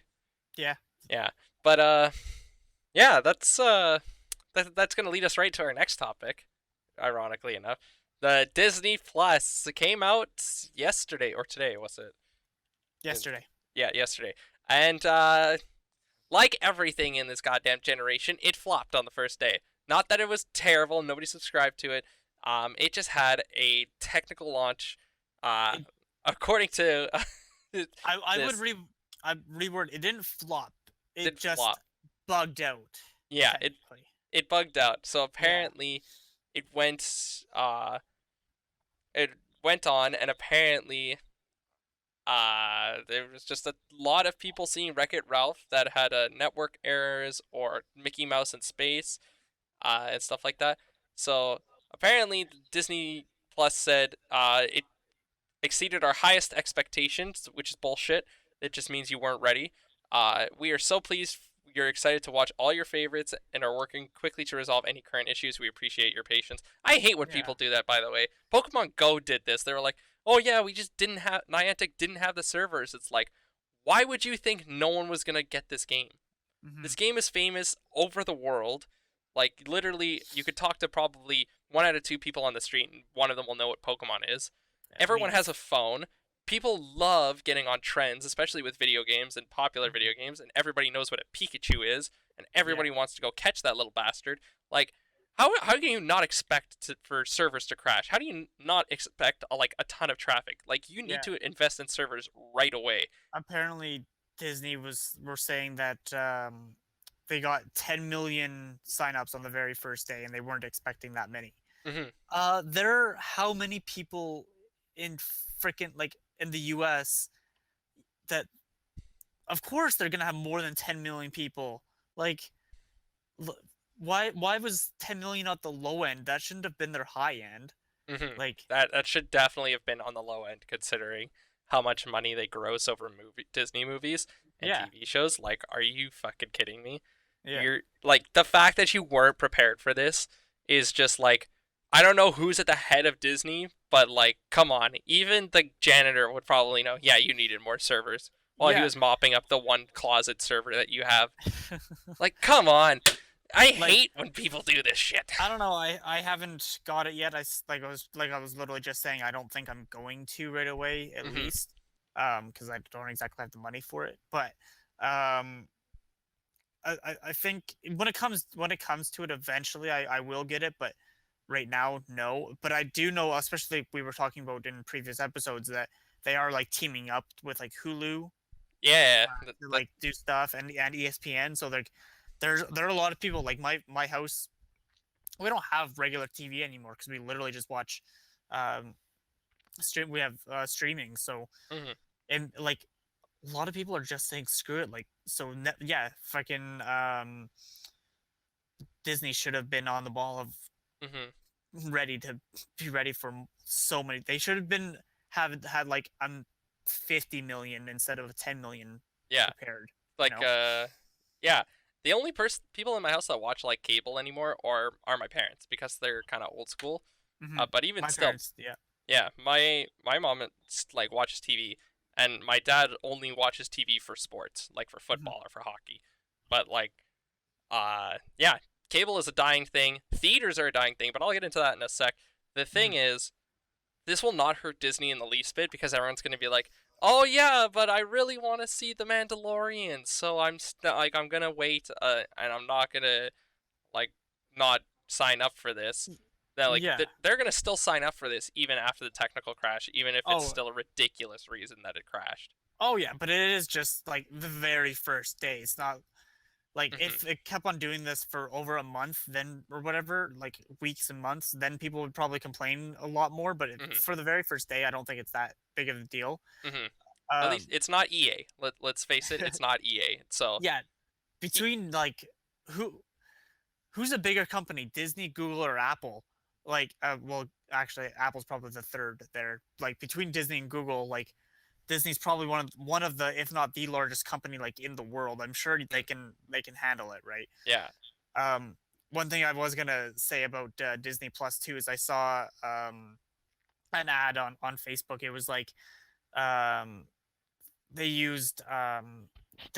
yeah, Yeah. But yeah, that's going to lead us right to our next topic, ironically enough. The Disney Plus came out yesterday or today, was it? yesterday. Yeah, yesterday. And like everything in this goddamn generation, it flopped on the first day. Not that it was terrible, nobody subscribed to it. It just had a technical launch. Uh, It, according to I would this, I reword. It didn't flop. It did just flop. bugged out. Yeah, Technically, it bugged out. So yeah. apparently, it went uh, it went on, and apparently, there was just a lot of people seeing Wreck-It Ralph that had network errors or Mickey Mouse in space, and stuff like that. So apparently, Disney Plus said it exceeded our highest expectations, which is bullshit. It just means you weren't ready. We are so pleased you're excited to watch all your favorites and are working quickly to resolve any current issues. We appreciate your patience. I hate when Yeah. people do that, by the way. Pokemon Go did this. They were like, oh yeah, we just didn't have, Niantic didn't have the servers. It's like, why would you think no one was going to get this game? Hmm. This game is famous over the world. Like, literally, you could talk to probably one out of two people on the street, and one of them will know what Pokemon is. At Everyone has a least. phone. People love getting on trends, especially with video games and popular video Hmm. games, and everybody knows what a Pikachu is, and Yeah. everybody wants to go catch that little bastard. Like, how can you not expect for servers to crash? How do you not expect like a ton of traffic? Like, you need Yeah. to invest in servers right away. Apparently, Disney were saying that they got 10 million signups on the very first day, and they weren't expecting that many. Hmm. There are how many people in freaking like in the U.S. that, of course, they're gonna have more than 10 million people. Like, why was 10 million at the low end? That shouldn't have been their high end. Hmm. Like, That should definitely have been on the low end, considering how much money they gross over Disney movies. and Yeah, TV shows. Like, are you fucking kidding me? yeah, You're like the fact that you weren't prepared for this is just like I don't know who's at the head of Disney, but like come on, even the janitor would probably know, yeah, you needed more servers while he yeah. was mopping up the one closet server that you have. Like come on. I Like, hate when people do this shit. I don't know. I haven't got it yet. I was literally just saying I don't think I'm going to right away at Mhm. least, because I don't exactly have the money for it. But um, I think when it comes to it, eventually I will get it. But right now, no. But I do know, especially we were talking about in previous episodes, that they are like teaming up with like Hulu Yeah, to that like do stuff and ESPN. So like there are a lot of people like my house. We don't have regular TV anymore because we literally just watch um stream. We have streaming. So mhm, and like a lot of people are just saying screw it. Like so yeah, fucking Disney should have been on the ball of mhm. ready to be ready for so many. They should have been have had like 50 million instead of 10 million Yeah. prepared. You Like know. yeah. The only people in my house that watch like cable anymore are my parents because they're kind of old school. But even My still, parents, yeah. yeah, my mom like watches TV, and my dad only watches TV for sports, like for Mhm. football or for hockey. But like, yeah, cable is a dying thing. Theaters are a dying thing, but I'll get into that in a sec. The thing Mhm. is, this will not hurt Disney in the least bit because everyone's gonna be like, "Oh yeah, but I really want to see the Mandalorian, so like I'm gonna wait, and I'm not gonna like not sign up for this." That like Yeah. they're gonna still sign up for this even after the technical crash, even if it's Oh, still a ridiculous reason that it crashed. oh yeah, but it is just like the very first day. It's not like Hmm. if it kept on doing this for over a month, then or whatever, like weeks and months, then people would probably complain a lot more. But Hmm. for the very first day, I don't think it's that big of a deal. Hmm. At least Um, it's not EA. Let's face it, it's not EA. So yeah, e- between like who who's a bigger company, Disney, Google, or Apple? Like, well, actually, Apple's probably the third there. Like between Disney and Google, like Disney's probably one of the, if not the largest company like in the world. I'm sure mm, they can handle it, right? yeah. One thing I was gonna say about Disney Plus too is I saw an ad on Facebook. It was like um, they used the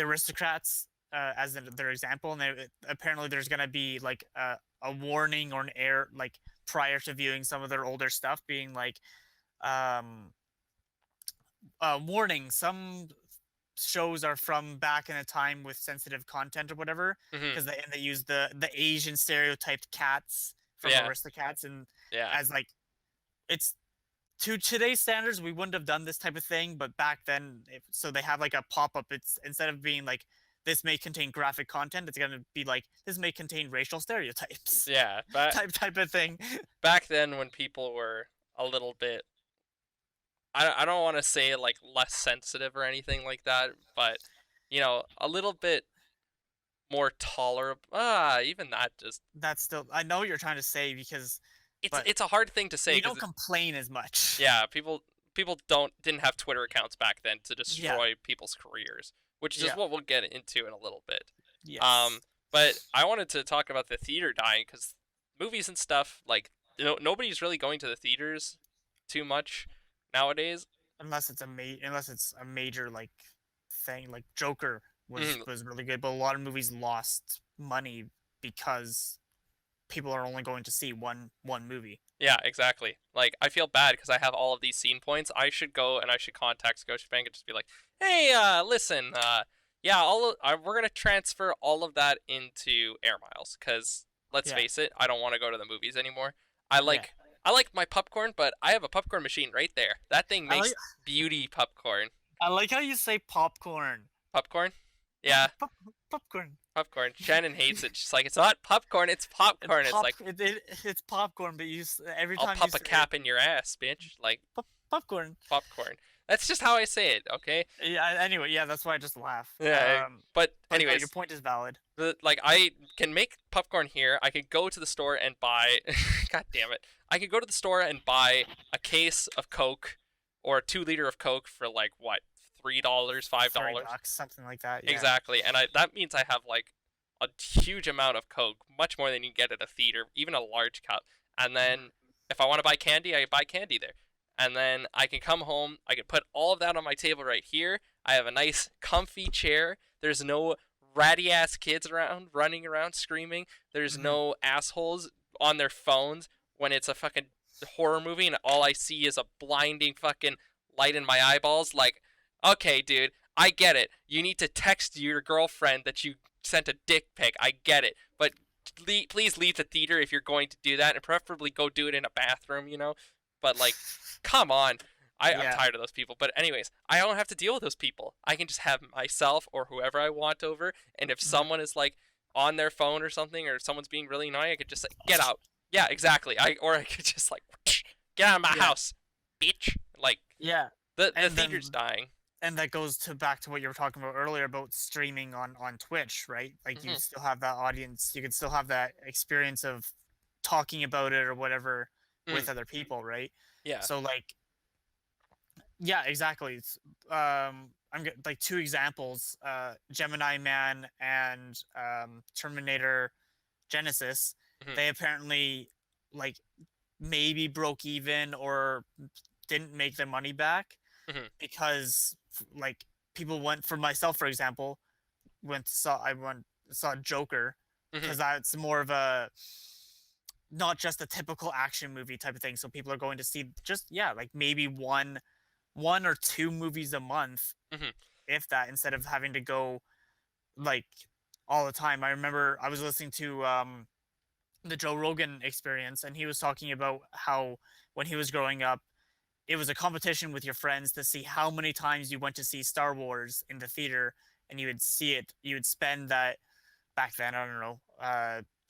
aristocrats as their example, and apparently there's gonna be like a warning or an error like prior to viewing some of their older stuff, being like um, warning, some shows are from back in a time with sensitive content or whatever, Hmm. because they use the Asian stereotyped cats from Yeah. Aristocats, and Yeah. as like it's to today's standards we wouldn't have done this type of thing, but back then so they have like a pop-up. It's instead of being like this may contain graphic content, it's gonna be like this may contain racial stereotypes Yeah. But type of thing. back then when people were a little bit I don't want to say like less sensitive or anything like that, but a little bit more tolerable. Even that just That's still, I know what you're trying to say, because it's but it's a hard thing to say we because don't complain as much. yeah, people didn't have Twitter accounts back then to Yeah, destroy people's careers, which is yeah, what we'll get into in a little bit. yes. Um, but I wanted to talk about the theater dying because movies and stuff like nobody's really going to the theaters too much nowadays. Unless it's a major like thing, like Joker Mhm. was really good, but a lot of movies lost money because people are only going to see one movie. Yeah, exactly. Like, I feel bad because I have all of these scene points. I should go and I should contact Scotiabank and just be like, "Hey, listen, yeah, we're gonna transfer all of that into air miles because let's Yeah, face it, I don't want to go to the movies anymore. yeah. I like my popcorn, but I have a popcorn machine right there. That thing I like makes beauty popcorn. I like how you say popcorn. Popcorn? Yeah, Popcorn. popcorn. Shannon hates it. She's like, it's not popcorn, it's popcorn. It's like, It's popcorn, but every I'll time you pop a say it, cap in your ass, bitch. Like, popcorn. popcorn. That's just how I say it, okay? Yeah. Anyway, yeah, that's why I just laugh. Yeah, but But no, your anyways, point is valid. like I can make popcorn here. I could go to the store and buy. God damn it! I could go to the store and buy a case of Coke or a 2 liter of Coke for like what $3, $5. $3, something like that. Yeah. Exactly, and that means I have like a huge amount of Coke, much more than you get at a theater, even a large cup. And then if I want to buy candy, I buy candy there. And then I can come home, I can put all of that on my table right here. I have a nice comfy chair. There's no ratty ass kids around running around screaming. There's Mhm. no assholes on their phones when it's a fucking horror movie and all I see is a blinding fucking light in my eyeballs. Like, okay, dude, I get it. You need to text your girlfriend that you sent a dick pic. I get it. But please leave the theater if you're going to do that, and preferably go do it in a bathroom, you know? But, like, come on. I'm Yeah. tired of those people. But, anyways, I don't have to deal with those people. I can just have myself or whoever I want over. And if Mhm. someone is, like, on their phone or something, or someone's being really annoying, I could just say, get out. Yeah, exactly. Or I could just, like, get out of my Yeah. house, bitch. Like, Yeah. the And theater's then dying. and that goes to back to what you were talking about earlier about streaming on Twitch, right? Like you Hmm. still have that audience, you can still have that experience of talking about it or whatever Mm, with other people, right? yeah. So like, yeah, exactly. I'm like two examples: Gemini Man and Terminator Genesis. Hmm. They apparently like maybe broke even or didn't make their money back Hmm. because like people went, for myself for example, went saw Joker Hmm. because that's more of a, not just a typical action movie type of thing, so people are going to see just, yeah, like maybe one or two movies a month, Hmm. if that, instead of having to go like all the time. I remember I was listening to the Joe Rogan Experience, and he was talking about how when he was growing up, it was a competition with your friends to see how many times you went to see Star Wars in the theater, and you would see it. You would spend that, back then, I don't know,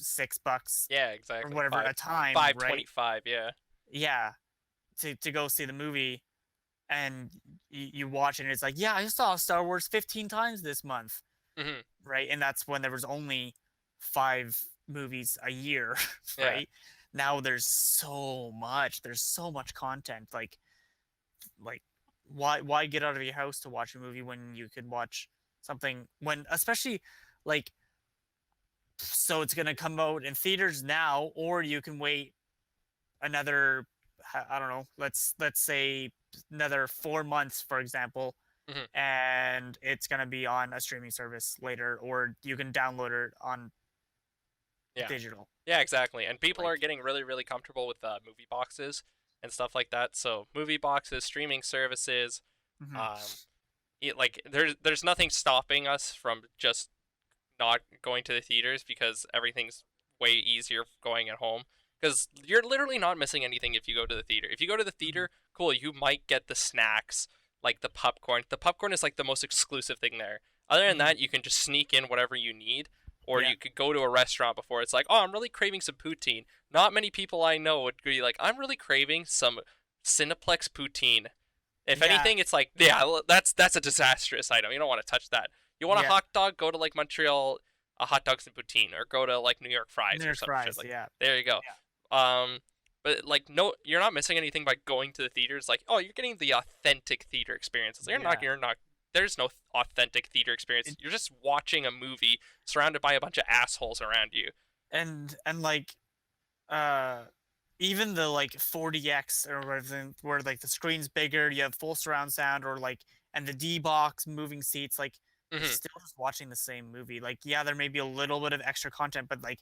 $6 Yeah, or exactly. whatever a time, Five right? 25. Yeah. Yeah, to go see the movie, and you watch it, and it's like, yeah, I saw Star Wars 15 times this month, Hmm. right? And that's when there was only 5 movies a year, Yeah. right? Now there's so much content. Like why get out of your house to watch a movie when you could watch something, when especially like, so it's going to come out in theaters now, or you can wait another, I don't know, let's say another 4 months for example, Hmm. and it's going to be on a streaming service later, or you can download it on Yeah. digital. Yeah, exactly. And people are Like, getting really, really comfortable with movie boxes and stuff like that. So movie boxes, streaming services, mhm. um, like there's nothing stopping us from just not going to the theaters because everything's way easier going at home. Because you're literally not missing anything if you go to the theater. If you go to the Mhm. theater, cool, you might get the snacks, like the popcorn. The popcorn is like the most exclusive thing there. Other than Mhm. that, you can just sneak in whatever you need, or Yeah. you could go to a restaurant before. It's like, oh, I'm really craving some poutine. Not many people I know would be like, I'm really craving some Cineplex poutine. If Yeah. anything, it's like, yeah, that's a disastrous item. You don't want to touch that. You want a Yeah. hot dog? Go to like Montreal, hot dogs and poutine, or go to like New York fries or There's some shit fries. like. Yeah. There you go. Yeah. But like, no, you're not missing anything by going to the theaters. Like, oh, you're getting the authentic theater experience. You're not. Yeah. You're not. There's no authentic theater experience. It, You're just watching a movie surrounded by a bunch of assholes around you. and like, uh even the like 40X or whatever, where like the screen's bigger, you have full surround sound, or like, and the D box moving seats, like you're Hmm. still just watching the same movie. Like, yeah, there may be a little bit of extra content, but like,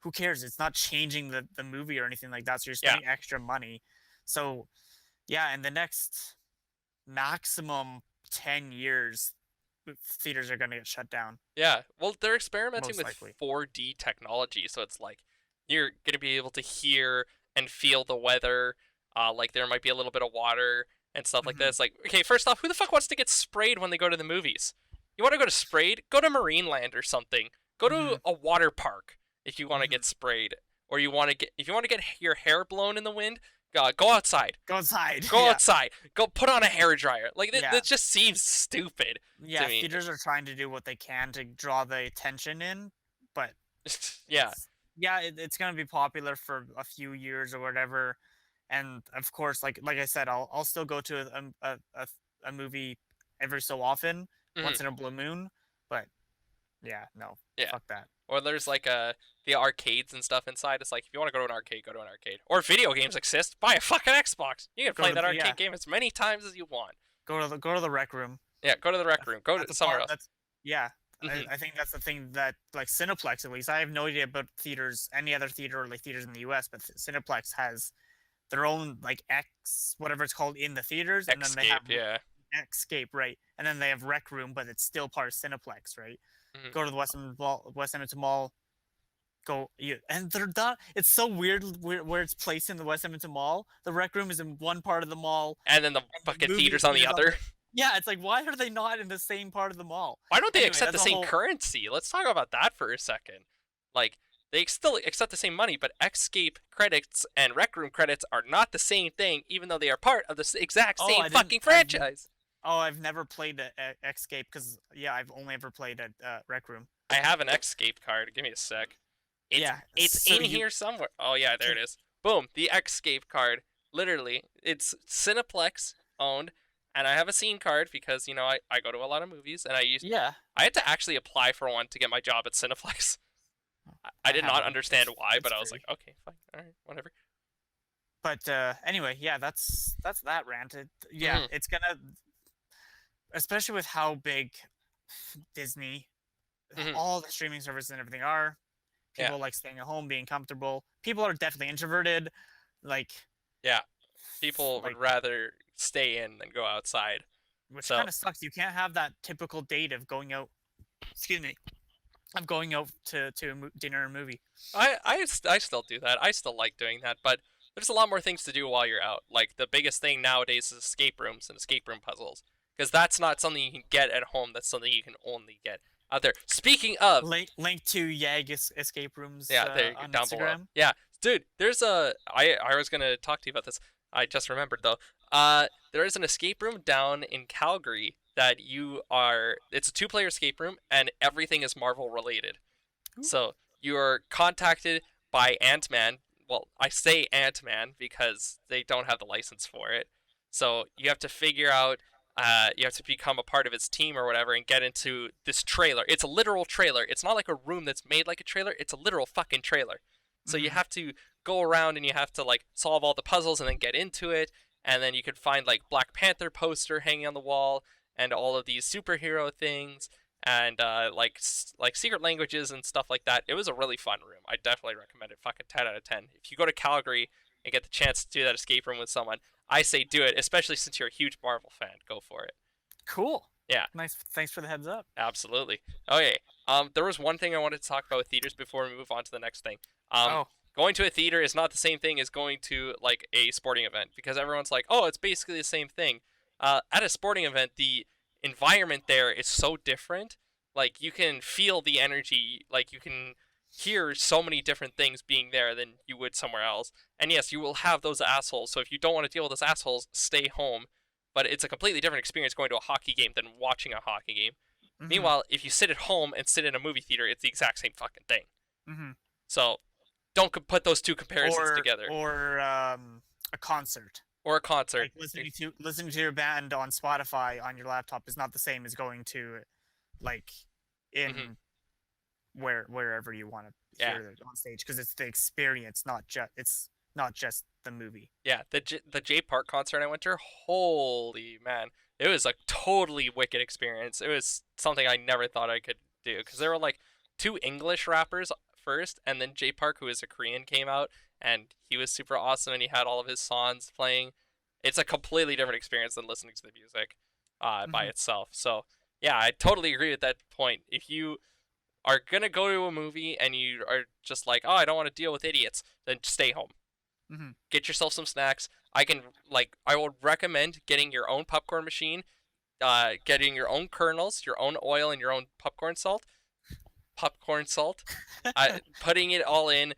who cares? It's not changing the movie or anything like that. So you're Yeah. spending extra money. So yeah, in the next maximum 10 years, theaters are going to get shut down, Yeah, well, they're experimenting most with likely. 4D technology, so it's like you're gonna be able to hear and feel the weather. Like there might be a little bit of water and stuff like that. Hmm. It's like, okay, first off, who the fuck wants to get sprayed when they go to the movies? You want to go to sprayed? Go to Marineland or something. Go to Hmm. a water park if you want to Hmm. get sprayed, or you want to get if you want to get your hair blown in the wind. Go outside. Go inside. Go Yeah. outside. Go put on a hair dryer. Like Yeah. that just seems stupid to Yeah, me. theaters are trying to do what they can to draw the attention in, but Yeah. yeah, it's gonna be popular for a few years or whatever. And of course, like I said, I'll still go to a movie every so often, Mhm. once in a blue moon. But yeah, no, Yeah. fuck that. Or there's like the arcades and stuff inside. It's like if you want to go to an arcade, go to an arcade. Or video games exist. Buy a fucking Xbox. You can Go play to that the yeah, arcade game as many times as you want. go to the rec room. Yeah, go to the rec room. Go That's to a somewhere part. else. That's yeah. Hmm. I think that's the thing that like Cineplex at least. I have no idea about theaters, any other theater or like theaters in the U.S., but Cineplex has their own like X whatever it's called in the theaters, and then they have Escape. Yeah. Escape, right? And then they have Rec Room, but it's still part of Cineplex, right? Hmm. Go to the West Edmonton Mall. Go you and they're done. It's so weird where it's placed in the West Edmonton Mall. The Rec Room is in one part of the mall, And then the and the fucking movie theaters on the theaters on other. the yeah. It's like why are they not in the same part of the mall? Why don't they Anyway, accept the that's a same whole currency? Let's talk about that for a second. Like, they still accept the same money, but Escape credits and Rec Room credits are not the same thing, even though they are part of the exact oh same I didn't fucking franchise. I've never played Escape because yeah I've only ever played at Rec Room. I have an Escape card. Give me a sec. It's Yeah, it's so in you here somewhere. Oh yeah, there it is. Boom, the Escape card. Literally, it's Cineplex owned, and I have a scene card because I go to a lot of movies, and yeah I had to actually apply for one to get my job at Cineplex. I did have not one. understand why, It's but I was free. like, okay, fine, all right, whatever. But anyway, yeah, that's that rant. Yeah, Hmm. it's gonna, especially with how big Disney, Hmm. all the streaming services and everything are. Yeah, People like staying at home, being comfortable. People are definitely introverted, like yeah. People would like rather stay in than go outside. which So kind of sucks. You can't have that typical date of going out. Excuse me, of going out to dinner and movie. I still do that. I still like doing that, but there's a lot more things to do while you're out. Like the biggest thing nowadays is escape rooms and escape room puzzles, because that's not something you can get at home. That's something you can only get out there. Speaking of, Link to Yag escape rooms yeah, there you go, on down below. Instagram. Yeah, dude, there's a. I was gonna talk to you about this. I just remembered though. There is an escape room down in Calgary that you are. It's a two-player escape room, and everything is Marvel related. Ooh. So you're contacted by Ant-Man. Well, I say Ant-Man because they don't have the license for it. So you have to figure out. You have to become a part of his team or whatever and get into this trailer. It's a literal trailer. It's not like a room that's made like a trailer. It's a literal fucking trailer. So you Mhm. have to go around and you have to like solve all the puzzles and then get into it. And then you could find like Black Panther poster hanging on the wall and all of these superhero things and like secret languages and stuff like that. It was a really fun room. I definitely recommend it. Fucking 10 out of 10. If you go to Calgary and get the chance to do that escape room with someone, I say do it, especially since you're a huge Marvel fan. Go for it. Cool. Yeah, Nice. Thanks for the heads up. absolutely. Okay. There was one thing I wanted to talk about with theaters before we move on to the next thing. Um, Oh, Going to a theater is not the same thing as going to like a sporting event because everyone's like, oh, it's basically the same thing. At a sporting event, the environment there is so different. Like you can feel the energy. Like you can hear so many different things being there than you would somewhere else. And yes, you will have those assholes. So if you don't want to deal with those assholes, stay home. But it's a completely different experience going to a hockey game than watching a hockey game. mm-hmm, Meanwhile, if you sit at home and sit in a movie theater, it's the exact same fucking thing. mm-hmm. So don't put those two comparisons Or together. a concert. Or a concert. Like listening to your band on Spotify on your laptop is not the same as going to like in Mhm. wherever you want to Yeah, hear it on stage because it's the experience, not just the movie. yeah. The J Park concert I went to, holy man, it was a totally wicked experience. It was something I never thought I could do because there were like two English rappers first, and then J Park, who is a Korean, came out, and he was super awesome, and he had all of his songs playing. It's a completely different experience than listening to the music, by Mm-hmm, itself. So yeah, I totally agree with that point. If you are gonna go to a movie and you are just like, oh, I don't want to deal with idiots, then stay home. mm-hmm, Get yourself some snacks. I would recommend getting your own popcorn machine, getting your own kernels, your own oil, and your own popcorn salt, putting it all in,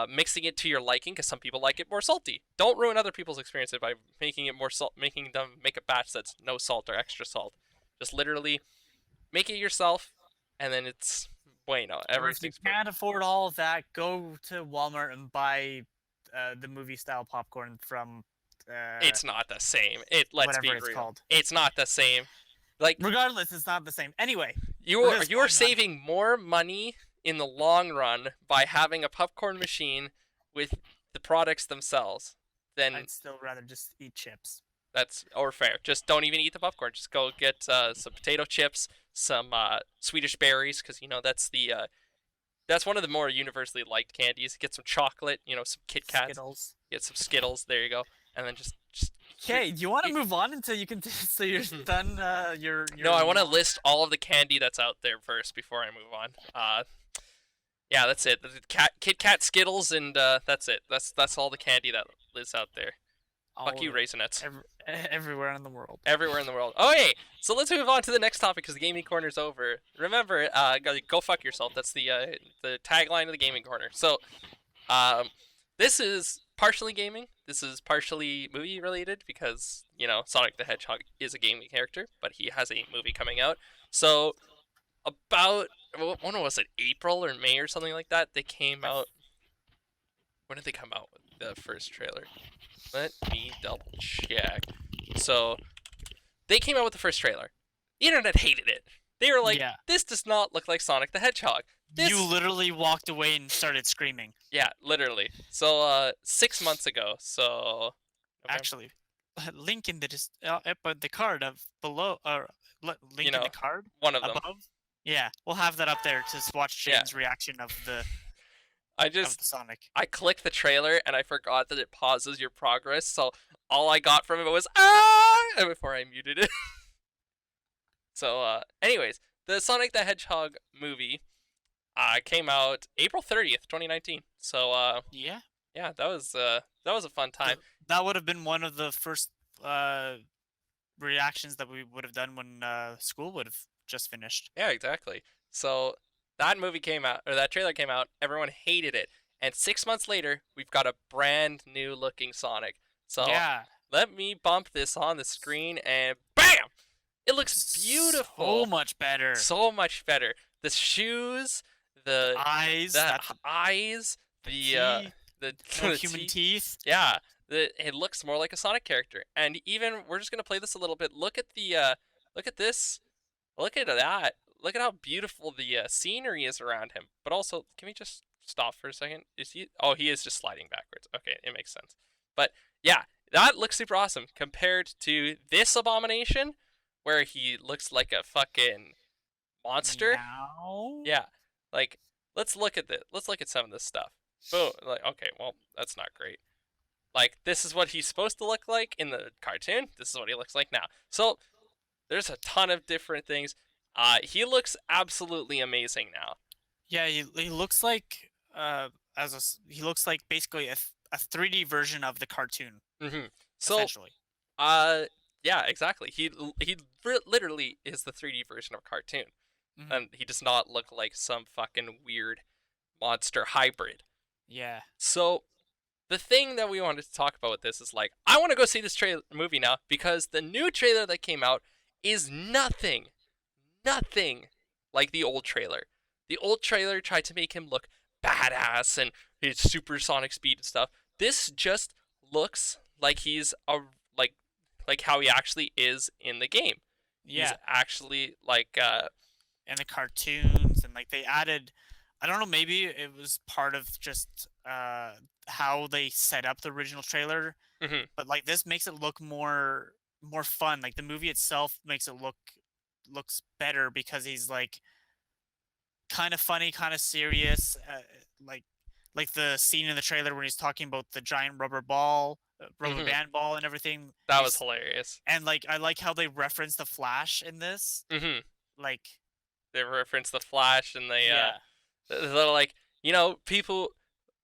mixing it to your liking because some people like it more salty. Don't ruin other people's experience by making it more salt, making them make a batch that's no salt or extra salt. Just literally make it yourself, and then it's bueno. or if you Everything's perfect. can't afford all of that, go to Walmart and buy the movie style popcorn from It's not the same. Let's be whatever it's real. called. It's not the same. Like Regardless, it's not the same. Anyway, you we're are gonna you are spoil none. saving more money in the long run by having a popcorn machine with the products themselves than I'd still rather just eat chips. that's or fair. Just don't even eat the popcorn. Just go get some potato chips, some Swedish berries, because that's one of the more universally liked candies. Get some chocolate, some Kit Kats, Skittles. get some Skittles. There you go, and then just Okay, do you want to you, move on until you can? So you're done. no, Your I want to long. list all of the candy that's out there first before I move on. Yeah, that's it. Kit Kat, Skittles, and that's it. That's all the candy that lives out there. Fuck All you, of it, Raisinets. everywhere in the world. Everywhere in the world. Okay, so let's move on to the next topic because the gaming corner's over. Remember, go fuck yourself. That's the tagline of the gaming corner. So, um, this is partially gaming. This is partially movie related because Sonic the Hedgehog is a gaming character, but he has a movie coming out. So about when was it? April or May or something like that. They came out. When did they come out with the first trailer? Let me double check. So they came out with the first trailer. The internet hated it. They were like, Yeah, "This does not look like Sonic the Hedgehog." you This, literally walked away and started screaming. yeah, literally. So 6 months ago. So November, Actually, link in the but the card of below or you link in know, the card one of them. above. Yeah, we'll have that up there to watch Yeah, Jayden's reaction I of just the Sonic. I clicked the trailer and I forgot that it pauses your progress. So all I got from it was ah before I muted it. So anyways, the Sonic the Hedgehog movie came out April 30th, 2019. So Yeah, yeah, that was a fun time. that would have been one of the first uh, reactions that we would have done when school would have just finished. Yeah, exactly. So that movie came out, or that trailer came out. Everyone hated it, and 6 months later, we've got a brand new looking Sonic. So Yeah, let me bump this on the screen, and bam! It looks so beautiful. much better. So much better. The shoes, The the eyes, the eyes, the the teeth, the no the human teeth. teeth. Yeah, it looks more like a Sonic character. And even we're just gonna play this a little bit. Look at this. Look at that. Look at how beautiful the scenery is around him. But also, can we just stop for a second? Is he? Oh, he is just sliding backwards. Okay, it makes sense. But yeah, that looks super awesome compared to this abomination, where he looks like a fucking monster. Meow. Yeah, like let's look at this. Let's look at some of this stuff. Boom. Like, okay, well, that's not great. Like, this is what he's supposed to look like in the cartoon. This is what he looks like now. So there's a ton of different things. He looks absolutely amazing now. Yeah, he looks like he looks like basically a 3D version of the cartoon, So, essentially. uh, yeah, exactly. Literally is the 3D version of a cartoon, Hmm. and he does not look like some fucking weird monster hybrid. Yeah. So, the thing that we wanted to talk about with this is like, I want to go see this movie now because the new trailer that came out is nothing like the old trailer. The old trailer tried to make him look badass and his supersonic speed and stuff. This just looks like he's a like like how he actually is in the game. He's Yeah. actually like And the cartoons and like they added, I don't know, maybe it was part of just how they set up the original trailer, mhm. but like this makes it look more fun. Like the movie itself makes it looks better because he's like kind of funny, kind of serious, like like the scene in the trailer where he's talking about the giant rubber Mhm. band ball and everything. That was hilarious. And like I like how they reference the Flash in this. Mhm. Like They reference the Flash and yeah, they're like,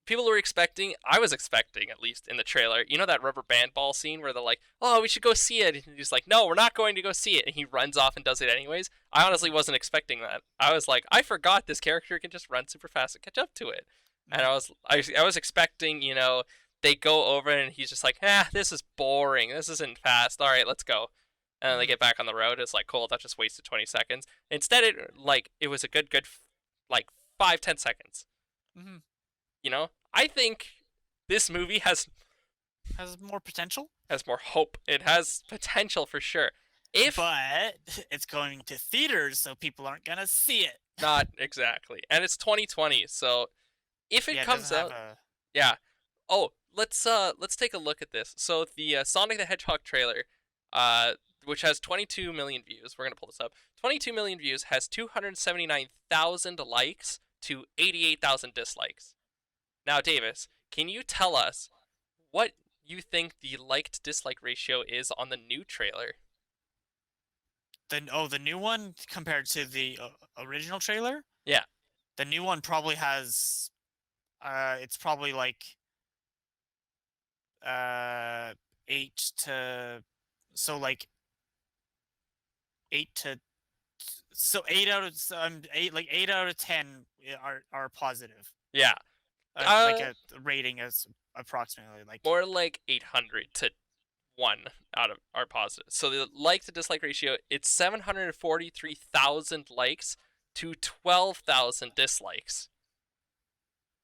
people were expecting, I was expecting at least in the trailer, that rubber band ball scene where they're like, oh, we should go see it. And he's like, no, we're not going to go see it. And he runs off and does it anyways. I honestly wasn't expecting that. I was like, I forgot this character can just run super fast and catch up to it. And I was expecting, they go over and he's just like, this is boring. This isn't fast. All right, let's go. And then they get back on the road. It's like, cool, that just wasted 20 seconds. Instead, it was a good, like 5-10 seconds. mm-hmm. I think this movie Has more potential. has more hope. It has potential for sure. If but it's going to theaters, so people aren't gonna see it. not exactly, and it's 2020, so if it Yeah, it comes doesn't have out, a. yeah. Oh, let's take a look at this. So the Sonic the Hedgehog trailer, uh, which has 22 million views. We're gonna pull this up. 22 million views has 279,000 likes to 88,000 dislikes. Now, Davis, can you tell us what you think the liked dislike ratio is on the new trailer? The new one compared to the original trailer. Yeah, The new one probably has. It's probably like uh 8 to. So like 8 to. So 8 out of 10 are positive. yeah. Like Uh, a rating is approximately like. More like 800 to 1 out of our positive. So the like to dislike ratio, it's 743,000 likes to 12,000 dislikes.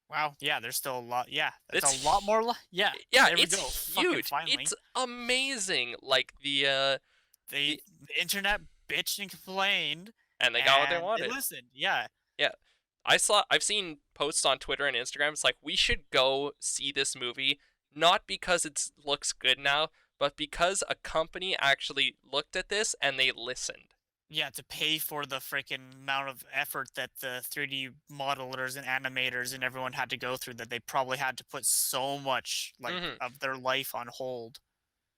Wow, yeah, there's still a lot. Yeah, that's a lot It's more. Yeah, yeah, there we go. it's Fucking huge. finally, It's amazing. Like the the the internet bitched and complained, and they got what they and they wanted. listened. Yeah, Yeah. I've seen posts on Twitter and Instagram. It's like we should go see this movie not because it looks good now, but because a company actually looked at this and they listened. yeah, to pay for the freaking amount of effort that the 3D modelers and animators and everyone had to go through, that they probably had to put so much like Hmm. of their life on hold.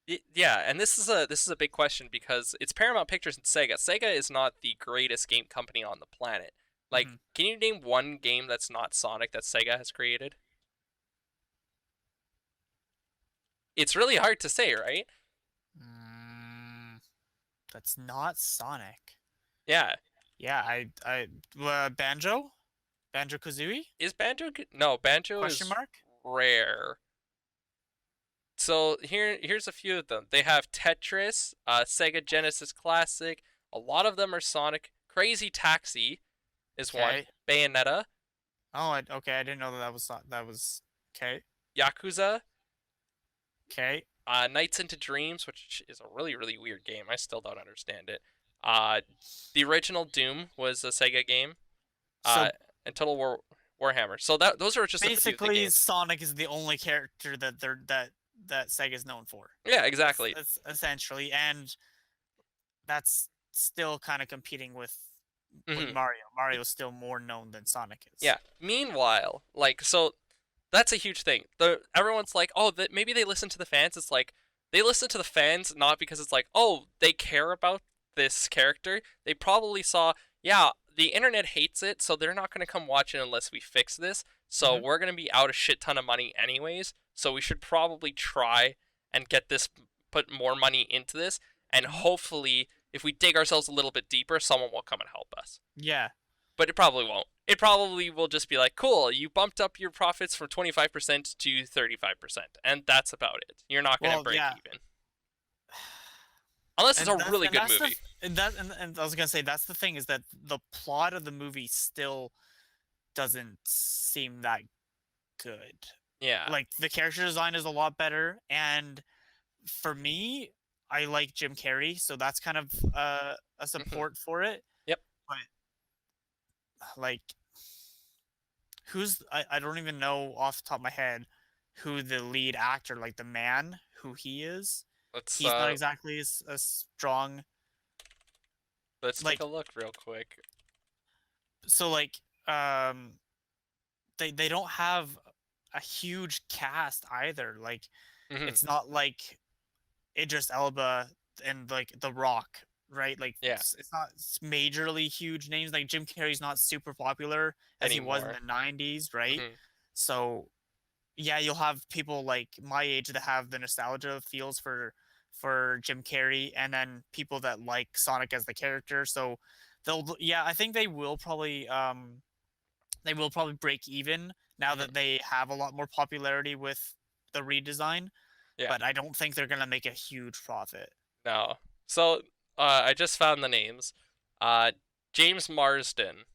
Yeah, and this is a big question because it's Paramount Pictures and Sega. Sega is not the greatest game company on the planet. Like, Hmm. can you name one game that's not Sonic that Sega has created? It's really hard to say, right? Mm, that's not Sonic. Yeah. Yeah, Banjo, Banjo Kazooie? Is No, Banjo Question is mark. rare. So here's a few of them. They have Tetris, Sega Genesis Classic. A lot of them are Sonic. Crazy Taxi is one. Okay. Bayonetta, Oh, okay. I didn't know that was okay. Yakuza, Okay. Nights into Dreams, which is a really really weird game. I still don't understand it. Uh, the original Doom was a Sega game. Uh, So and Warhammer. So that those are just a few of the basically, games. Sonic is the only character that Sega's known for. Yeah, exactly. That's essentially, and that's still kind of competing with Hmm. Mario. Mario's still more known than Sonic is. Yeah. Meanwhile, like so that's a huge thing. Everyone's like, oh, maybe they listen to the fans. It's like they listen to the fans not because it's like, oh, they care about this character. They probably saw, yeah, the internet hates it, so they're not gonna come watch it unless we fix this. So Hmm. we're gonna be out a shit ton of money anyways. So we should probably try and get this, put more money into this, and Hmm. hopefully, if we dig ourselves a little bit deeper, someone will come and help us, Yeah. but it probably won't. It probably will just be like, cool, you bumped up your profits from 25% to 35%, and that's about it. You're not going to Well, break yeah. even. Unless it's a really And good that's movie. and I was gonna say that's the thing, is that the plot of the movie still doesn't seem that good. Yeah. Like the character design is a lot better, and for me, I like Jim Carrey, so that's kind of a Hmm. support for it. Yep. But like, I don't even know off the top of my head who the lead actor, like the man, who he is. Let's He's not exactly a strong, let's take like, a look real quick. so like they don't have a huge cast either. Like Hmm. it's not like Idris Elba and like The Rock, right? Like Yeah. it's not majorly huge names. Like Jim Carrey's not super popular as he was in Anymore. the 90s, right? Hmm. So yeah, you'll have people like my age that have the nostalgia feels for Jim Carrey, and then people that like Sonic as the character. So yeah, I think they will probably break even now Hmm. that they have a lot more popularity with the redesign, Yeah. but I don't think they're gonna make a huge profit. No. So I just found the names. Uh, James Marsden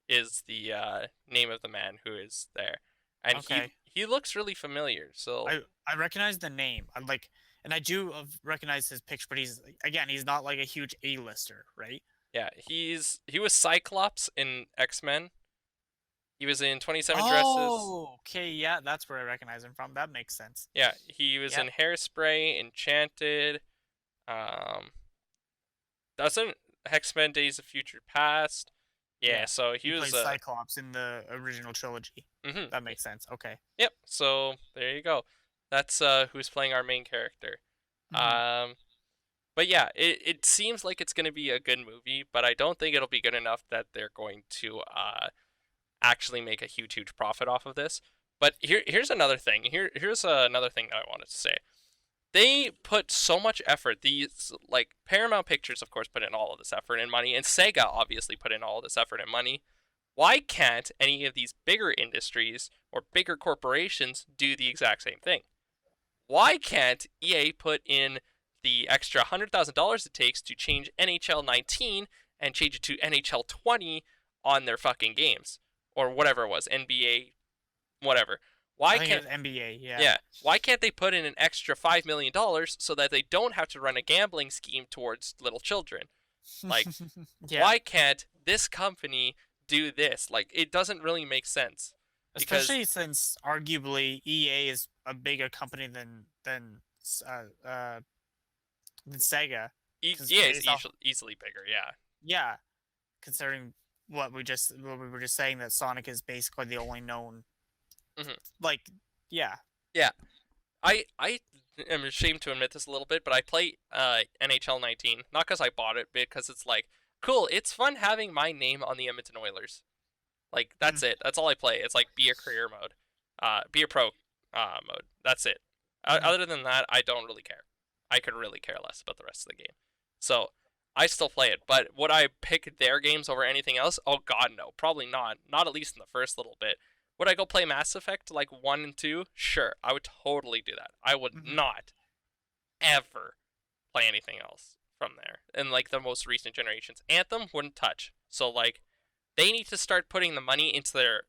is the name of the man who is there, and he Okay. he looks really familiar. So I recognize the name. I like And I do recognize his picture, but he's not like a huge A-lister, right? Yeah, he was Cyclops in X-Men. He was in 27 Dresses. Oh, okay, yeah, that's where I recognize him from. That makes sense. Yeah, he was Yep, in Hairspray, Enchanted. Um, doesn't X-Men Days of Future Past. Yeah, yeah. so he He was plays Cyclops in the original trilogy. mhm. That makes sense. Okay. Yep. So there you go. That's who's playing our main character. Hmm. Um, but yeah, it seems like it's gonna be a good movie, but I don't think it'll be good enough that they're going to actually make a huge profit off of this. But here's another thing. Here's another thing that I wanted to say. They put so much effort. These like Paramount Pictures, of course, put in all of this effort and money, and Sega obviously put in all of this effort and money. Why can't any of these bigger industries or bigger corporations do the exact same thing? Why can't EA put in the extra $100,000 it takes to change NHL 19 and change it to NHL 20 on their fucking games or whatever it was, NBA, whatever? I Why think it can't was NBA. Yeah. yeah? Why can't they put in an extra $5 million so that they don't have to run a gambling scheme towards little children? Like, Yeah. why can't this company do this? Like, it doesn't really make sense because Especially since arguably EA is a bigger company than Sega, because EA is based off easily bigger. Yeah. yeah, considering what we were just saying, that Sonic is basically the only known, Hmm. like, yeah. Yeah. I am ashamed to admit this a little bit, but I play NHL 19 not because I bought it, but because it's like cool. It's fun having my name on the Edmonton Oilers. Like Mm, that's it. That's all I play. It's like be a career mode, be a pro mode. That's it. mm, Other than that, I don't really care. I could really care less about the rest of the game. So I still play it, but would I pick their games over anything else? Oh God, no, probably not. Not at least in the first little bit. Would I go play Mass Effect like 1 and 2? Sure, I would totally do that. I would mm-hmm. not ever play anything else from there. And like the most recent generations, Anthem wouldn't touch. So like they need to start putting the money into their,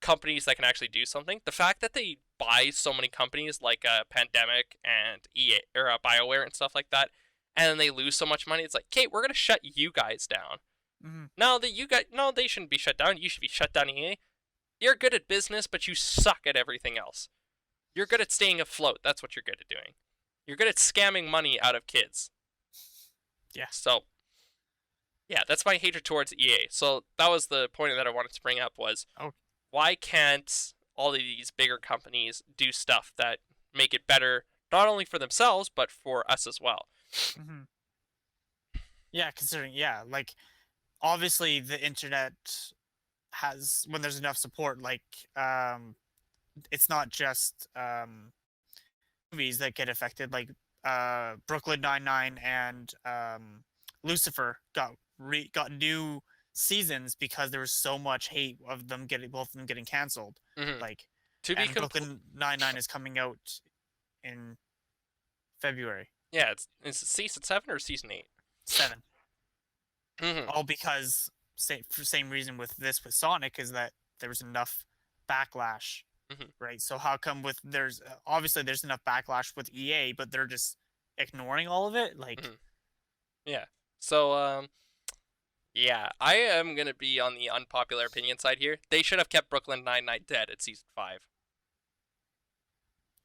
companies that can actually do something. The fact that they buy so many companies like Pandemic and EA or BioWare and stuff like that, and then they lose so much money, it's like, Kate, we're gonna shut you guys down. Mm-hmm. No, they shouldn't be shut down. You should be shut down, EA. You're good at business, but you suck at everything else. You're good at staying afloat. That's what you're good at doing. You're good at scamming money out of kids. Yeah. So yeah, that's my hatred towards EA. So that was the point that I wanted to bring up was Oh. why can't all of these bigger companies do stuff that make it better not only for themselves but for us as well? Mm-hmm. Yeah, considering like obviously the internet has, when there's enough support, like it's not just movies that get affected. Like Brooklyn Nine-Nine and Lucifer got new seasons because there was so much hate of them getting, both of them getting canceled. Mm-hmm. Like, To be and complete, Brooklyn Nine-Nine is coming out in February yeah, it's season 7 or season 8. 7. Mm-hmm. All because same reason with this with Sonic, is that there was enough backlash, Mm-hmm. right? So how come with there's obviously there's enough backlash with EA, but they're just ignoring all of it? Like, Mm-hmm. Yeah. So yeah, I am gonna be on the unpopular opinion side here. They should have kept Brooklyn Nine-Nine dead at season 5.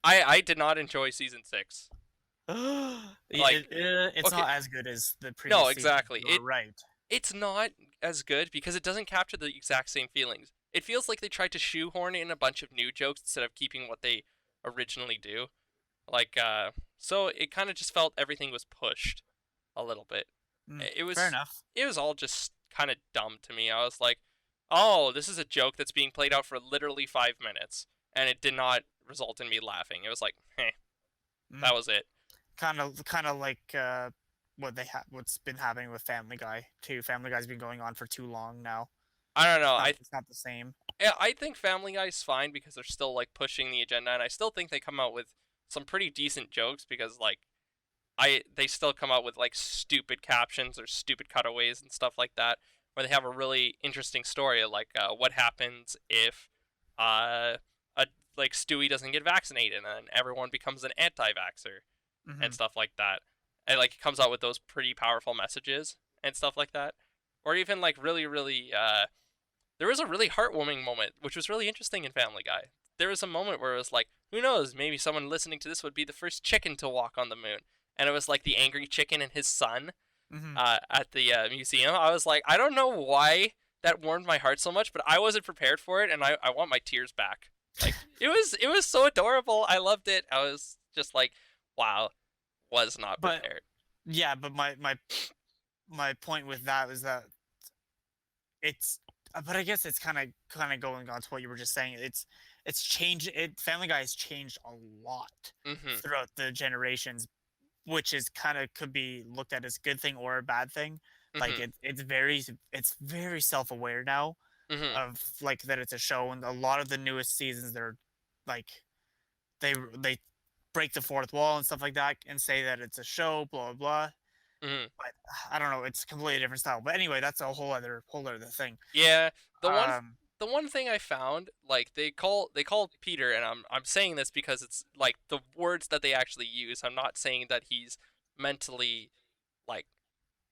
I did not enjoy season 6. Like, it's okay, not as good as the no, previous season. exactly. You're right. It's not as good because it doesn't capture the exact same feelings. It feels like they tried to shoehorn in a bunch of new jokes instead of keeping what they originally do. Like, so it kind of just felt everything was pushed a little bit. Mm, It fair was, enough. it was all just kind of dumb to me. I was like, oh, this is a joke that's being played out for literally 5 minutes, and it did not result in me laughing. It was like, that Mm, was it. kind of like what's been happening with Family Guy too. Family Guy's been going on for too long now. I don't know. It's not the same. Yeah, I think Family Guy's fine because they're still like pushing the agenda, and I still think they come out with some pretty decent jokes because like they still come out with like stupid captions or stupid cutaways and stuff like that, where they have a really interesting story like what happens if a like Stewie doesn't get vaccinated and then everyone becomes an anti-vaxxer. and Hmm. stuff like that. And like it comes out with those pretty powerful messages and stuff like that. Or even like really there was a really heartwarming moment which was really interesting in Family Guy. There was a moment where it was like, who knows, maybe someone listening to this would be the first chicken to walk on the moon. And it was like the angry chicken and his son Hmm. at the museum. I was like, I don't know why that warmed my heart so much, but I wasn't prepared for it, and I want my tears back. Like it was so adorable. I loved it. I was just like, wow, was not But prepared. yeah, but my point with that was that it's but I guess it's kind of going on to what you were just saying. It's changed. Family Guy has changed a lot Mhm. throughout the generations, which is kind of could be looked at as a good thing or a bad thing. Like Mhm. it's very self-aware now Mhm. of like that it's a show, and a lot of the newest seasons they're like they break the fourth wall and stuff like that and say that it's a show, blah blah blah. Mhm. But I don't know, it's a completely different style. But anyway, that's a whole other thing. Yeah, the one Um, the one thing I found, like they call Peter, and I'm saying this because it's like the words that they actually use. I'm not saying that he's mentally like,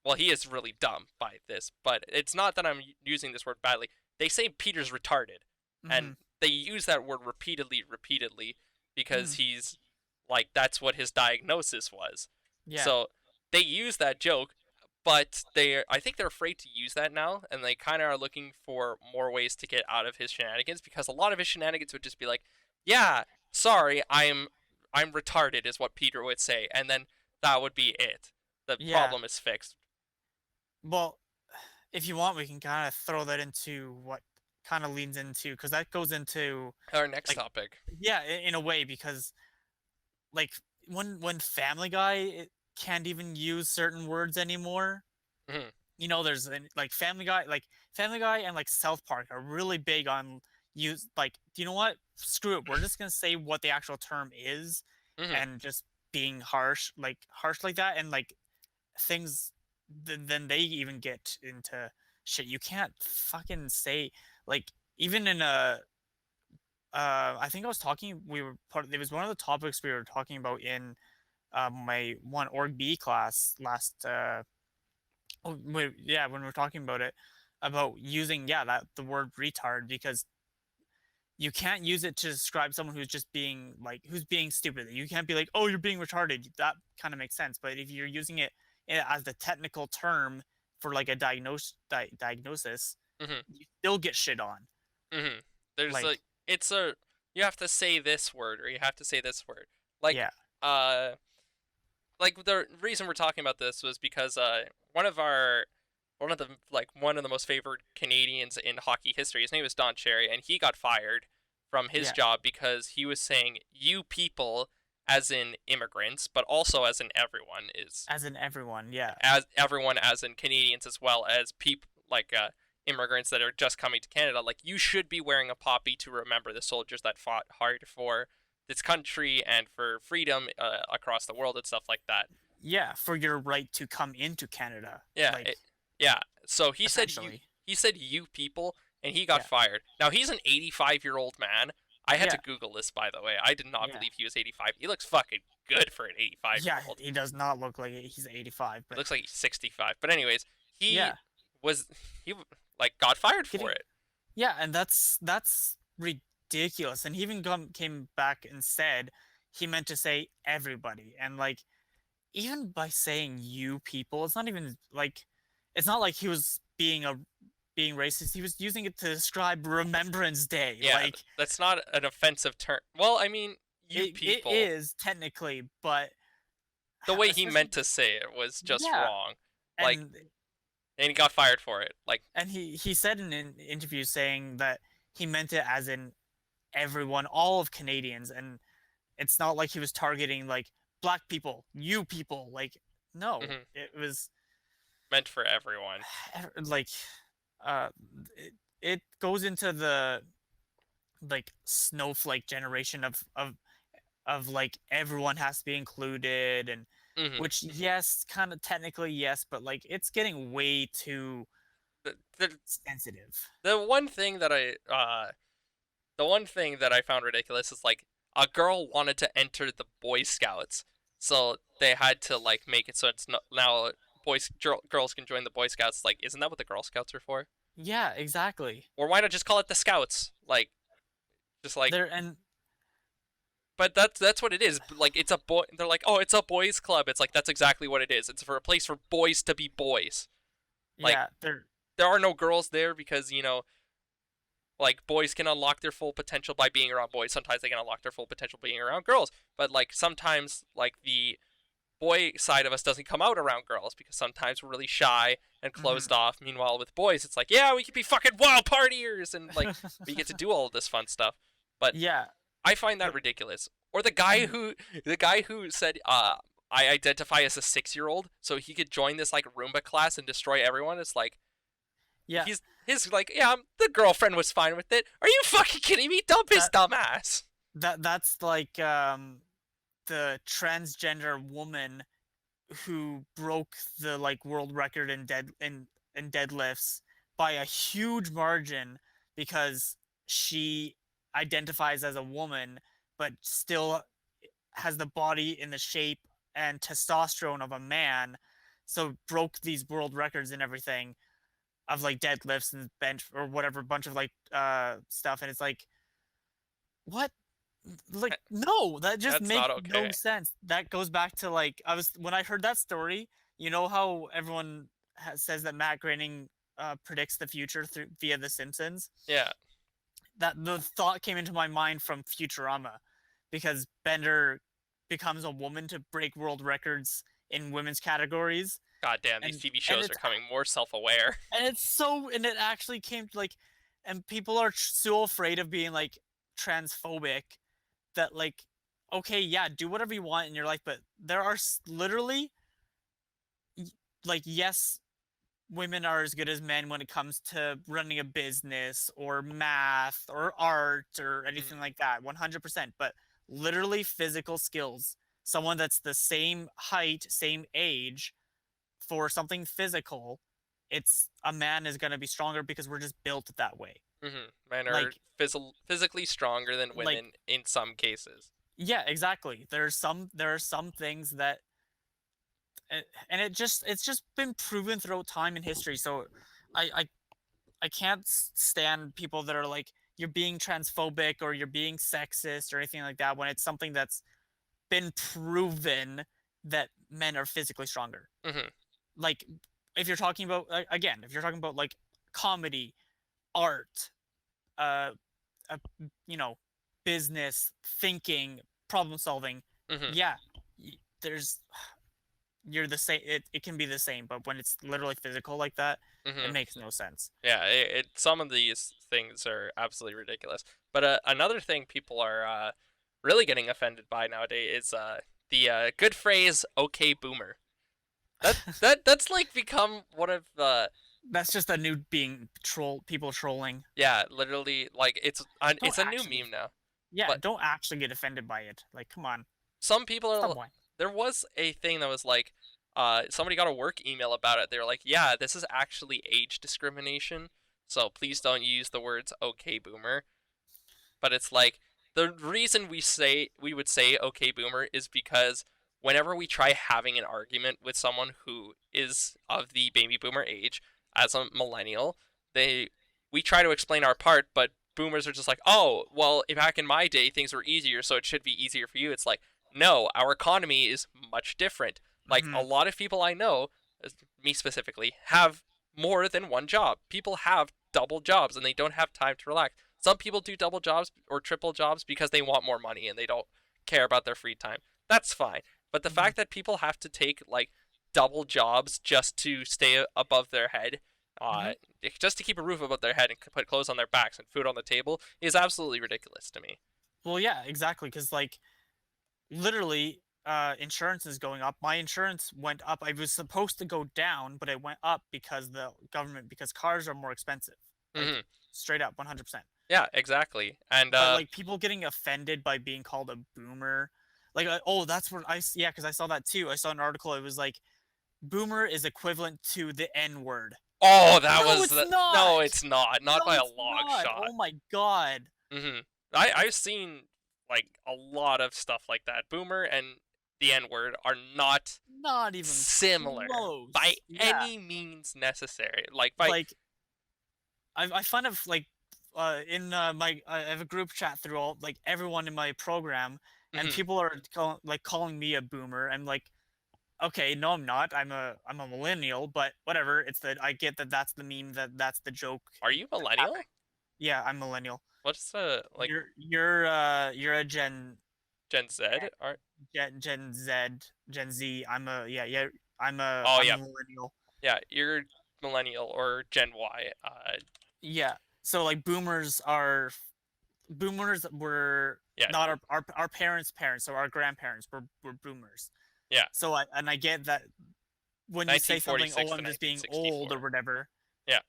well, he is really dumb by this, but it's not that I'm using this word badly. They say Peter's retarded, and mhm, they use that word repeatedly because mhm, he's like that's what his diagnosis was. yeah, So they use that joke, but I think they're afraid to use that now, and they kind of are looking for more ways to get out of his shenanigans because a lot of his shenanigans would just be like, "Yeah, sorry, I'm retarded," is what Peter would say, and then that would be it. The yeah. problem is fixed. Well, if you want, we can kind of throw that into what kind of leans into because that goes into Our next like topic. yeah, in a way because like when Family Guy can't even use certain words anymore. Mhm. There's like Family Guy and like South Park are really big on use like, do you know what? Screw it. We're just gonna say what the actual term is, Mhm. and just being harsh like that, and like things. Then they even get into shit. You can't fucking say like even in a. I think I was talking. We were part. It was one of the topics we were talking about in my one org B class last oh, wait, yeah, when we're talking about it, about using that the word retard because you can't use it to describe someone who's just being like who's being stupid. You can't be like, "Oh, you're being retarded." That kind of makes sense. But if you're using it as the technical term for like a diagnosis, Mhm. you still get shit on. Mhm. There's Like, like it's a you have to say this word or you have to say this word. Like yeah, uh like the reason we're talking about this was because one of our one of the most favored Canadians in hockey history, his name is Don Cherry, and he got fired from his yeah, job because he was saying you people as in immigrants, but also as in everyone is as in everyone, yeah, as everyone as in Canadians as well as people like immigrants that are just coming to Canada. Like you should be wearing a poppy to remember the soldiers that fought hard for this country and for freedom across the world and stuff like that. yeah, for your right to come into Canada, Yeah, like yeah. So essentially, he said you people and he got yeah, fired. Now he's an 85-year-old man. I had to yeah, Google this by the way. I did not yeah. believe he was 85. He looks fucking good for an 85 year Yeah, old. he does not look like he's 85, He but looks like he's 65. But anyways, he yeah, was he like got fired for getting it. yeah, and that's ridiculous. And he even came back and said he meant to say everybody. And like even by saying you people, it's not even like it's not like he was being racist. He was using it to describe Remembrance Day. Yeah, Like that's not an offensive term. Well, I mean, you it people. is technically, but The way he especially meant to say it was just yeah, wrong. Like, and and he got fired for it. Like, he said in an interview saying that he meant it as in everyone, all of Canadians, and it's not like he was targeting like black people, you people. Like, no, mhm, it was meant for everyone. like, uh, it goes into the like snowflake generation of like everyone has to be included, and Hmm. which yes, kind of technically yes, but like it's getting way too The sensitive. the one thing that the one thing that I found ridiculous is like a girl wanted to enter the Boy Scouts. so they had to like make it so it's not now girls can join the Boy Scouts. Like, isn't that what the Girl Scouts are for? Yeah, exactly. Or why not just call it the Scouts? Like, just like, There and but that's what it is. Like, it's a boy. They're like, oh, it's a boys' club. It's like that's exactly what it is. It's for a place for boys to be boys. Like, yeah, there. there are no girls there because like boys can unlock their full potential by being around boys. Sometimes they can unlock their full potential being around girls. But like sometimes like the boy side of us doesn't come out around girls because sometimes we're really shy and closed Mhm. off. Meanwhile, with boys, it's like, yeah, we can be fucking wild partiers and like we get to do all of this fun stuff. But Yeah, I find that but ridiculous. Or and the guy who said, I identify as a 6-year-old, so he could join this like Roomba class and destroy everyone. It's like yeah, his like, yeah, the girlfriend was fine with it. Are you fucking kidding me? Dump his that dumbass. that's like the transgender woman who broke the like world record in deadlifts by a huge margin because she identifies as a woman but still has the body in the shape and testosterone of a man, so broke these world records and everything of like deadlifts and bench or whatever bunch of like stuff. And it's like, what? Like, no, that just That's makes not no okay. sense. That goes back to like, I was when I heard that story, you know how everyone says that Matt Groening predicts the future through via The Simpsons. Yeah. That the thought came into my mind from Futurama, because Bender becomes a woman to break world records in women's categories, God damn, these and TV and shows are it's becoming more self-aware. and it's so and it actually came to like, and people are so afraid of being like transphobic that like, okay, yeah, do whatever you want in your life, but there are literally like, yes, women are as good as men when it comes to running a business or math or art or anything Mhm. like that, 100%. But literally physical skills, someone that's the same height, same age, for something physical, it's a man is going to be stronger because we're just built that way. Men are Like, physically stronger than like, women in some cases. yeah, exactly. There are some things that, and it's just been proven throughout time and history. So I can't stand people that are like, you're being transphobic or you're being sexist or anything like that, when it's something that's been proven that men are physically stronger. hmm Like, if you're talking about, again, if you're talking about like comedy, art, uh, uh you know, business, thinking, problem solving, hmm yeah, there's you're the same. It can be the same, but when it's literally physical like that, it hmm makes no sense. Yeah, some of these things are absolutely ridiculous. But another thing people are really getting offended by nowadays is the good phrase "Okay, boomer." That's like become one of the That's just a new being troll people trolling. yeah, literally like Don't it's a new actually get, meme now. yeah, But don't actually get offended by it. Like, come on, some people are stop whining. there was a thing that was like somebody got a work email about it. They were like, yeah, this is actually age discrimination, so please don't use the words "okay boomer." But it's like the reason we would say "okay boomer" is because whenever we try having an argument with someone who is of the baby boomer age as a millennial, they we try to explain our part, but boomers are just like, oh, well, back in my day things were easier, so it should be easier for you. It's like, no, our economy is much different. Like a Hmm. lot of people I know, me specifically, have more than one job. People have double jobs and they don't have time to relax. Some people do double jobs or triple jobs because they want more money and they don't care about their free time. That's fine. But the Hmm. fact that people have to take like double jobs just to stay above their head, Hmm. uh, just to keep a roof above their head and put clothes on their backs and food on the table is absolutely ridiculous to me. Well, yeah, exactly. Because like, literally, insurance is going up. My insurance went up. I was supposed to go down, but it went up because the government, because cars are more expensive. Like, hmm straight up, 100%. Yeah, exactly. And But like, people getting offended by being called a boomer, like, oh, that's what yeah, because I saw that too. I saw an article. It was like, boomer is equivalent to the N word. oh, that No, was it's the no, not. it's not, not No, by a it's long not. shot. Oh my god. I've seen like a lot of stuff like that. Boomer and the N-word are not Not even similar by close. Yeah, any means necessary. Like by like I find of like in my I have a group chat through all like everyone in my program, and mhm. people are calling me a boomer. I'm like, okay, no, I'm not. I'm a millennial, but whatever. It's that I get that that's the meme, that's the joke Are you that's happening. millennial? Yeah, I'm millennial. What's the like You're a Gen Z? Are Gen Z, Gen Z. I'm oh a yeah, millennial. yeah, you're millennial or Gen Y. Yeah. So like boomers were Yeah, not our parents' parents, so our grandparents were boomers. yeah, So I get that when you say something, 1946 oh, to I'm just being old or 1964. whatever, Yeah.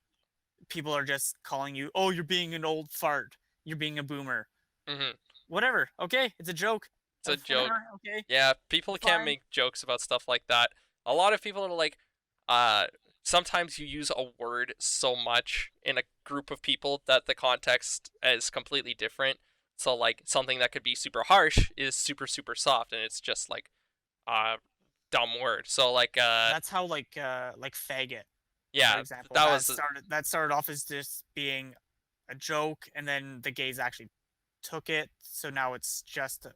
people are just calling you, oh, you're being an old fart, you're being a boomer, Mhm. whatever. Okay, it's a joke. It's a joke. Whatever. Okay, Yeah, people can't fine. make jokes about stuff like that. A lot of people are like, uh, sometimes you use a word so much in a group of people that the context is completely different. So like something that could be super harsh is super super soft, and it's just like a dumb word. So That's how like faggot, for yeah, example, that was that started off as just being a joke, and then the gays actually took it, so now it's just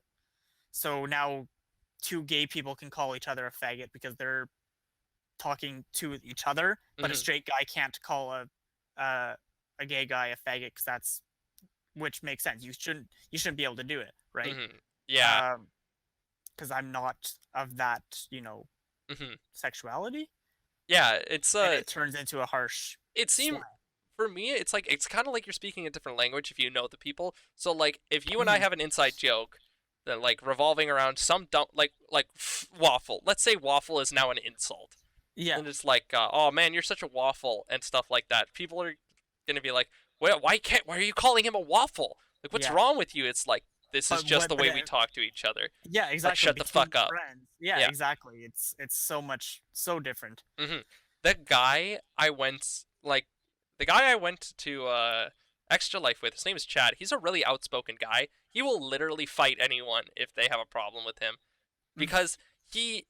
so now two gay people can call each other a faggot because they're talking to each other, but a mhm, straight guy can't call uh, a gay guy a faggot because that's which makes sense. You shouldn't be able to do it, right? mhm, yeah, Because I'm not of that mhm, sexuality, yeah. and it turns into a harsh It seemed slang. for me, it's like it's kind of like you're speaking a different language if you know the people. So like if you and I Mhm. have an inside joke that like revolving around some dumb like waffle. Let's say waffle is now an insult. Yeah, And it's like, oh man, you're such a waffle and stuff like that. People are gonna be like, well, why are you calling him a waffle? Like, what's yeah, wrong with you? It's like this is but just what? the way we talk to each other. Yeah, Like, exactly. shut the Between fuck up. friends, yeah, Yeah. exactly. It's so different. hmm The guy I went like the guy I went to Extra Life with, his name is Chad. He's a really outspoken guy. He will literally fight anyone if they have a problem with him Mm, because he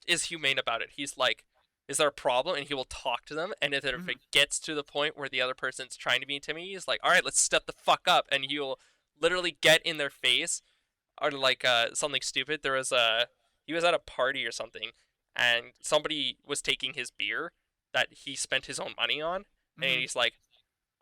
is humane about it. He's like, is there a problem? And he will talk to them. And if mhm, it gets to the point where the other person's trying to be intimidating, he's like, all right, let's step the fuck up. And he'll literally get in their face or like something stupid. There was a he was at a party or something, and somebody was taking his beer that he spent his own money on, and mhm. he's like,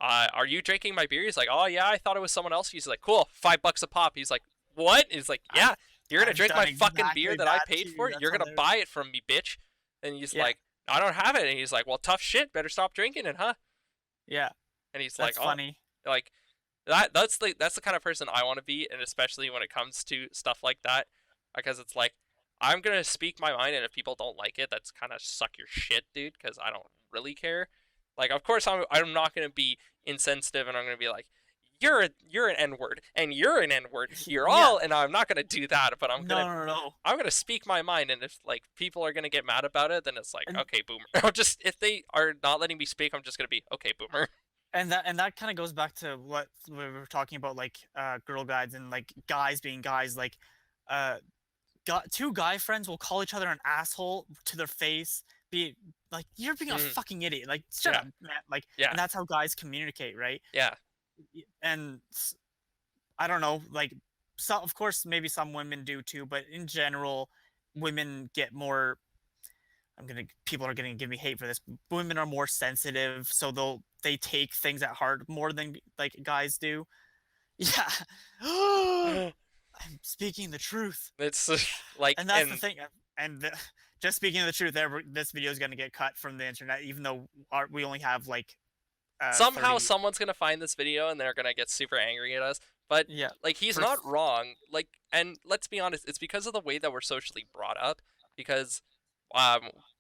"Are you drinking my beer?" He's like, "Oh yeah, I thought it was someone else." He's like, "Cool, $5 a pop." He's like, "What?" He's like, I've "Yeah, you're gonna I've drink done my fucking beer exactly that I that paid too. for? That's You're gonna hilarious. buy it from me, bitch." And he's Yeah, like, "I don't have it." And he's like, "Well, tough shit. Better stop drinking it, huh?" yeah, And he's like, that's "Oh, funny. like that's the kind of person I want to be, and especially when it comes to stuff like that, because it's like I'm gonna speak my mind, and if people don't like it, that's kind of suck your shit, dude. Because I don't really care. Like, of course, I'm not gonna be insensitive, and I'm gonna be like, you're an N word, and you're an N word. You're Yeah, all, and I'm not gonna do that, but no, no, no. I'm gonna speak my mind, and if like people are gonna get mad about it, then it's like, And okay, boomer. I'll just if they are not letting me speak, I'm just gonna be okay, boomer. that kind of goes back to what we were talking about, like girl guides and like guys being guys. Like, uh, two guy friends will call each other an asshole to their face. Be like, you're being a Mhm. fucking idiot. Like, shut Yeah, up, man. Like, yeah, and that's how guys communicate, right? yeah. And I don't know, like, some, of course, maybe some women do too, but in general, women get more. People are gonna give me hate for this. Women are more sensitive, so they take things at heart more than like guys do. Yeah, I'm speaking the truth, It's like, and that's the and thing. And just speaking the truth, this video is gonna get cut from the internet, even though we only have like somehow 30. someone's gonna find this video and they're gonna get super angry at us. But Yeah, like, he's for not wrong. Like, and let's be honest, it's because of the way that we're socially brought up. Because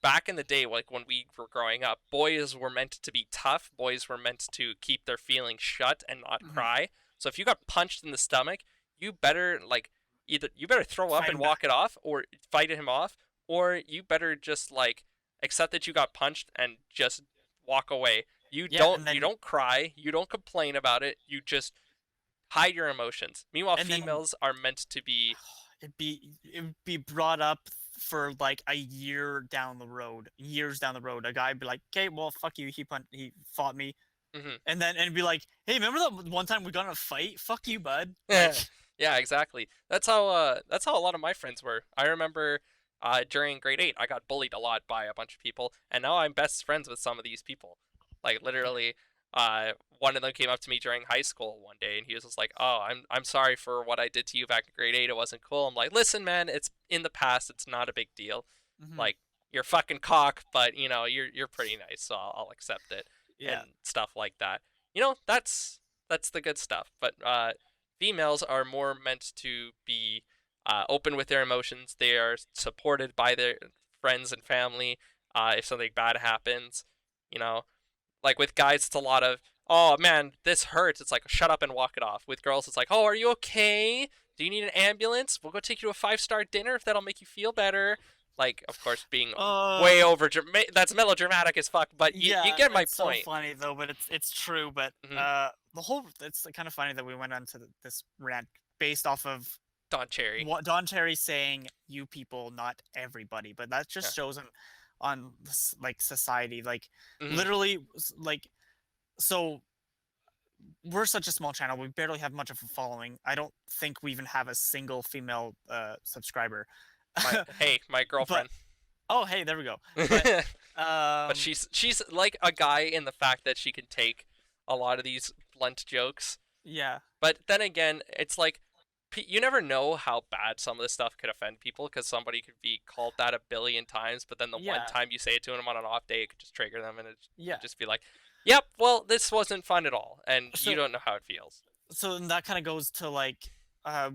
back in the day, like when we were growing up, boys were meant to be tough. Boys were meant to keep their feelings shut and not mhm, cry. So if you got punched in the stomach, you better like either you better throw up fight and him walk back. it off, or fight him off, or you better just like accept that you got punched and just walk away. Yeah, and You then don't cry, you don't complain about it, you just hide your emotions. Meanwhile, and then females are meant to be it'd be brought up for like a year down the road, years down the road. A guy would be like, "Okay, well, fuck you. He fought me," Hmm. and it'd be like, "Hey, remember that one time we got in a fight? Fuck you, bud." Like, Yeah, exactly. That's how a lot of my friends were. I remember during grade 8 I got bullied a lot by a bunch of people, and now I'm best friends with some of these people. Like literally one of them came up to me during high school one day and he was just like, "Oh, I'm sorry for what I did to you back in grade 8. It wasn't cool." I'm like, "Listen, man, it's in the past. It's not a big deal. mhm, Like you're fucking cock, but you're pretty nice, so I'll accept it." yeah, And stuff like that. That's the good stuff. But females are more meant to be open with their emotions. They are supported by their friends and family. If something bad happens, you know, like with guys, it's a lot of, "Oh man, this hurts." It's like, "Shut up and walk it off." With girls, it's like, "Oh, are you okay? Do you need an ambulance? We'll go take you to a 5-star dinner if that'll make you feel better." Like, of course, being way uh, over, that's melodramatic as fuck. But you yeah, get my it's so point. funny though, but it's true. But Mm-hmm. the whole it's kind of funny that we went on to this rant based off of Don Cherry. what Don Terry saying, "You people, not everybody," but that Yeah. just shows him on like society, like Mm-hmm. literally, like so we're such a small channel. We barely have much of a following. I don't think we even have a single female subscriber. My But girlfriend. oh, hey, there we go. But But um, she's like a guy in the fact that she can take a lot of these blunt jokes. yeah, But then again, it's like you never know how bad some of this stuff could offend people because somebody could be called that a billion times, but then the one yeah, time you say it to them on an off day, it could just trigger them and it yeah. just be like, "Yep, well, this wasn't fun at all," and you So don't know how it feels. so then that kind of goes to like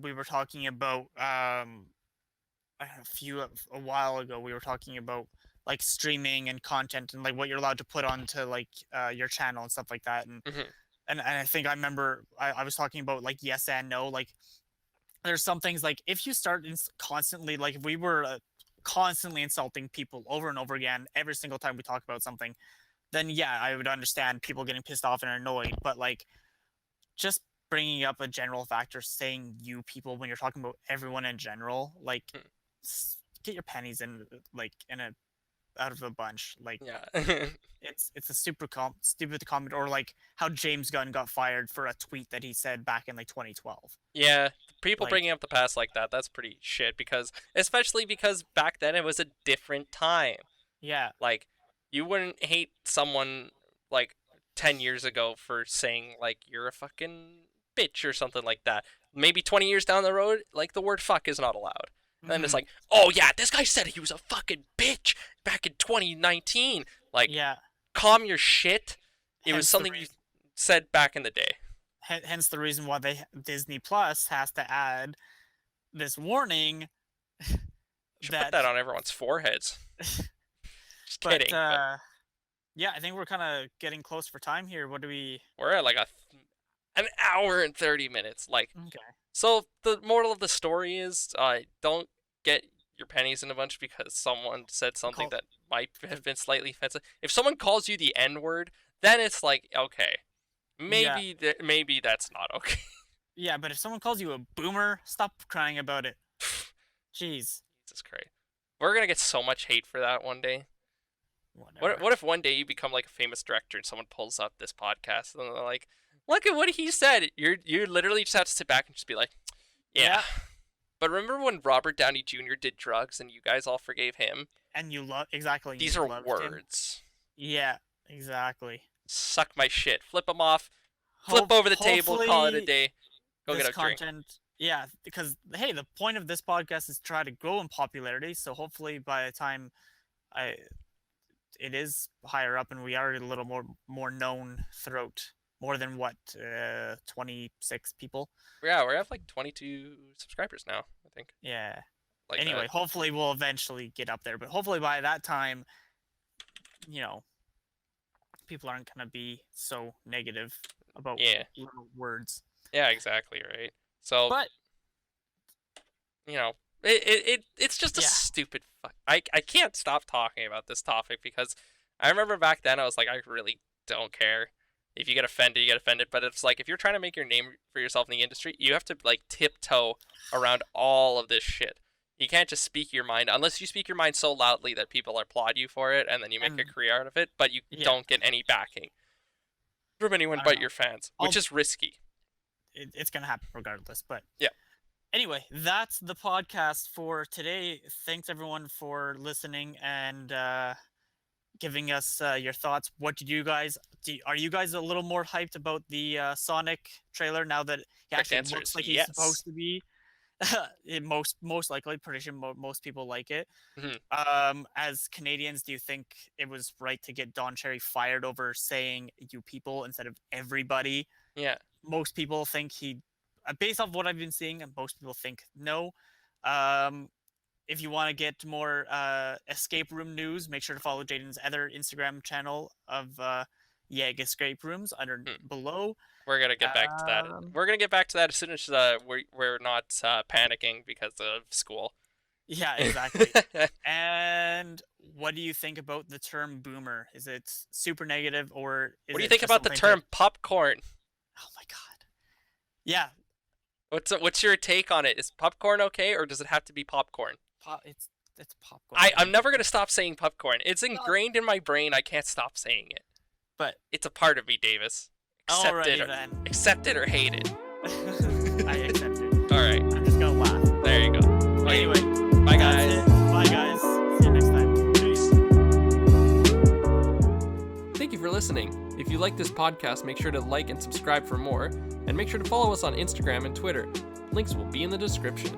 we were talking about I don't know, a while ago we were talking about like streaming and content and like what you're allowed to put onto like your channel and stuff like that Hmm. and I think I remember I was talking about like yes and no, like there's some things like if you start constantly like if we were constantly insulting people over and over again every single time we talk about something, then yeah, I would understand people getting pissed off and annoyed, but like just bringing up a general factor, saying you people when you're talking about everyone in general, like get your pennies in like in a out of a bunch. Like Yeah. it's a stupid comment, or like how James Gunn got fired for a tweet that he said back in like 2012. Yeah, people Like bringing up the past like that, that's pretty shit because especially because back then it was a different time. yeah, Like you wouldn't hate someone like 10 years ago for saying like you're a fucking bitch or something like that. Maybe 20 years down the road, like the word fuck is not allowed. And then it's mm-hmm. like, "Oh yeah, this guy said he was a fucking bitch back in 2019." Like, Yeah. calm your shit. It was Hence the something you reason. said back in the day. Hence the reason why they Disney Plus has to add this warning Should put that. that on everyone's foreheads. Just But kidding, but yeah, I think we're kind of getting close for time here. What do we? we're at like an hour and 30 minutes. Like, Okay. so the moral of the story is, don't get your pennies in a bunch because someone said something Call. that might have been slightly offensive. If someone calls you the N word, then it's like, okay, Yeah. maybe that's not okay. Yeah, but if someone calls you a boomer, stop crying about it. Jeez. Jesus Christ, we're gonna get so much hate for that one day. Whatever. What if one day you become like a famous director and someone pulls up this podcast and they're like, "Look at what he said." You literally just have to sit back and just be like, "Yeah." Yeah. But remember when Robert Downey Jr. did drugs and you guys all forgave him? And you love exactly. These You are loved him. words. Yeah. Exactly. Suck my shit. Flip them off. Flip over the table. Call it a Hopefully day. Go get this a drink. content. Yeah, because hey, the point of this podcast is to try to grow in popularity. So hopefully by the time I it is higher up and we are a little more known throughout more than what 26 people. Yeah, we have like 22 subscribers now, I think. Yeah. Like Anyway, that. hopefully we'll eventually get up there, but hopefully by that time, you know, people aren't going to be so negative about Yeah. little words. Yeah, exactly, right? So, But you know, it's just a yeah, stupid fuck. I can't stop talking about this topic because I remember back then I was like, I really don't care. If you get offended, you get offended. But it's like if you're trying to make your name for yourself in the industry, you have to like tiptoe around all of this shit. You can't just speak your mind unless you speak your mind so loudly that people applaud you for it, and then you make a career out of it. But you don't get any backing from anyone but your fans, which is risky. It's gonna happen regardless. But yeah. Anyway, that's the podcast for today. Thanks everyone for listening and giving us your thoughts. What did you guys? Are you guys a little more hyped about the Sonic trailer now that he actually looks like he's supposed to be? most likely, pretty sure most people like it. As Canadians, do you think it was right to get Don Cherry fired over saying "you people" instead of "everybody"? Yeah. Most people think he, based off what I've been seeing, most people think no. If you want to get more escape room news, make sure to follow Jayden's other Instagram channel of Yeg Escape Rooms below. We're gonna get back to that. We're gonna get back to that as soon as we're not panicking because of school. Yeah, exactly. And what do you think about the term boomer? Is it super negative, or what do you think about the term popcorn? Oh my god. Yeah. What's your take on it? Is popcorn okay, or does it have to be popcorn? It's popcorn. I'm never gonna stop saying popcorn. It's ingrained in my brain. I can't stop saying it. But it's a part of me, Davis. Accept it or hate it. I accept it. All right. I'm just gonna laugh. There you go. Anyway, bye guys. Bye guys. See you next time. Peace. Thank you for listening. If you like this podcast, make sure to like and subscribe for more, and make sure to follow us on Instagram and Twitter. Links will be in the description.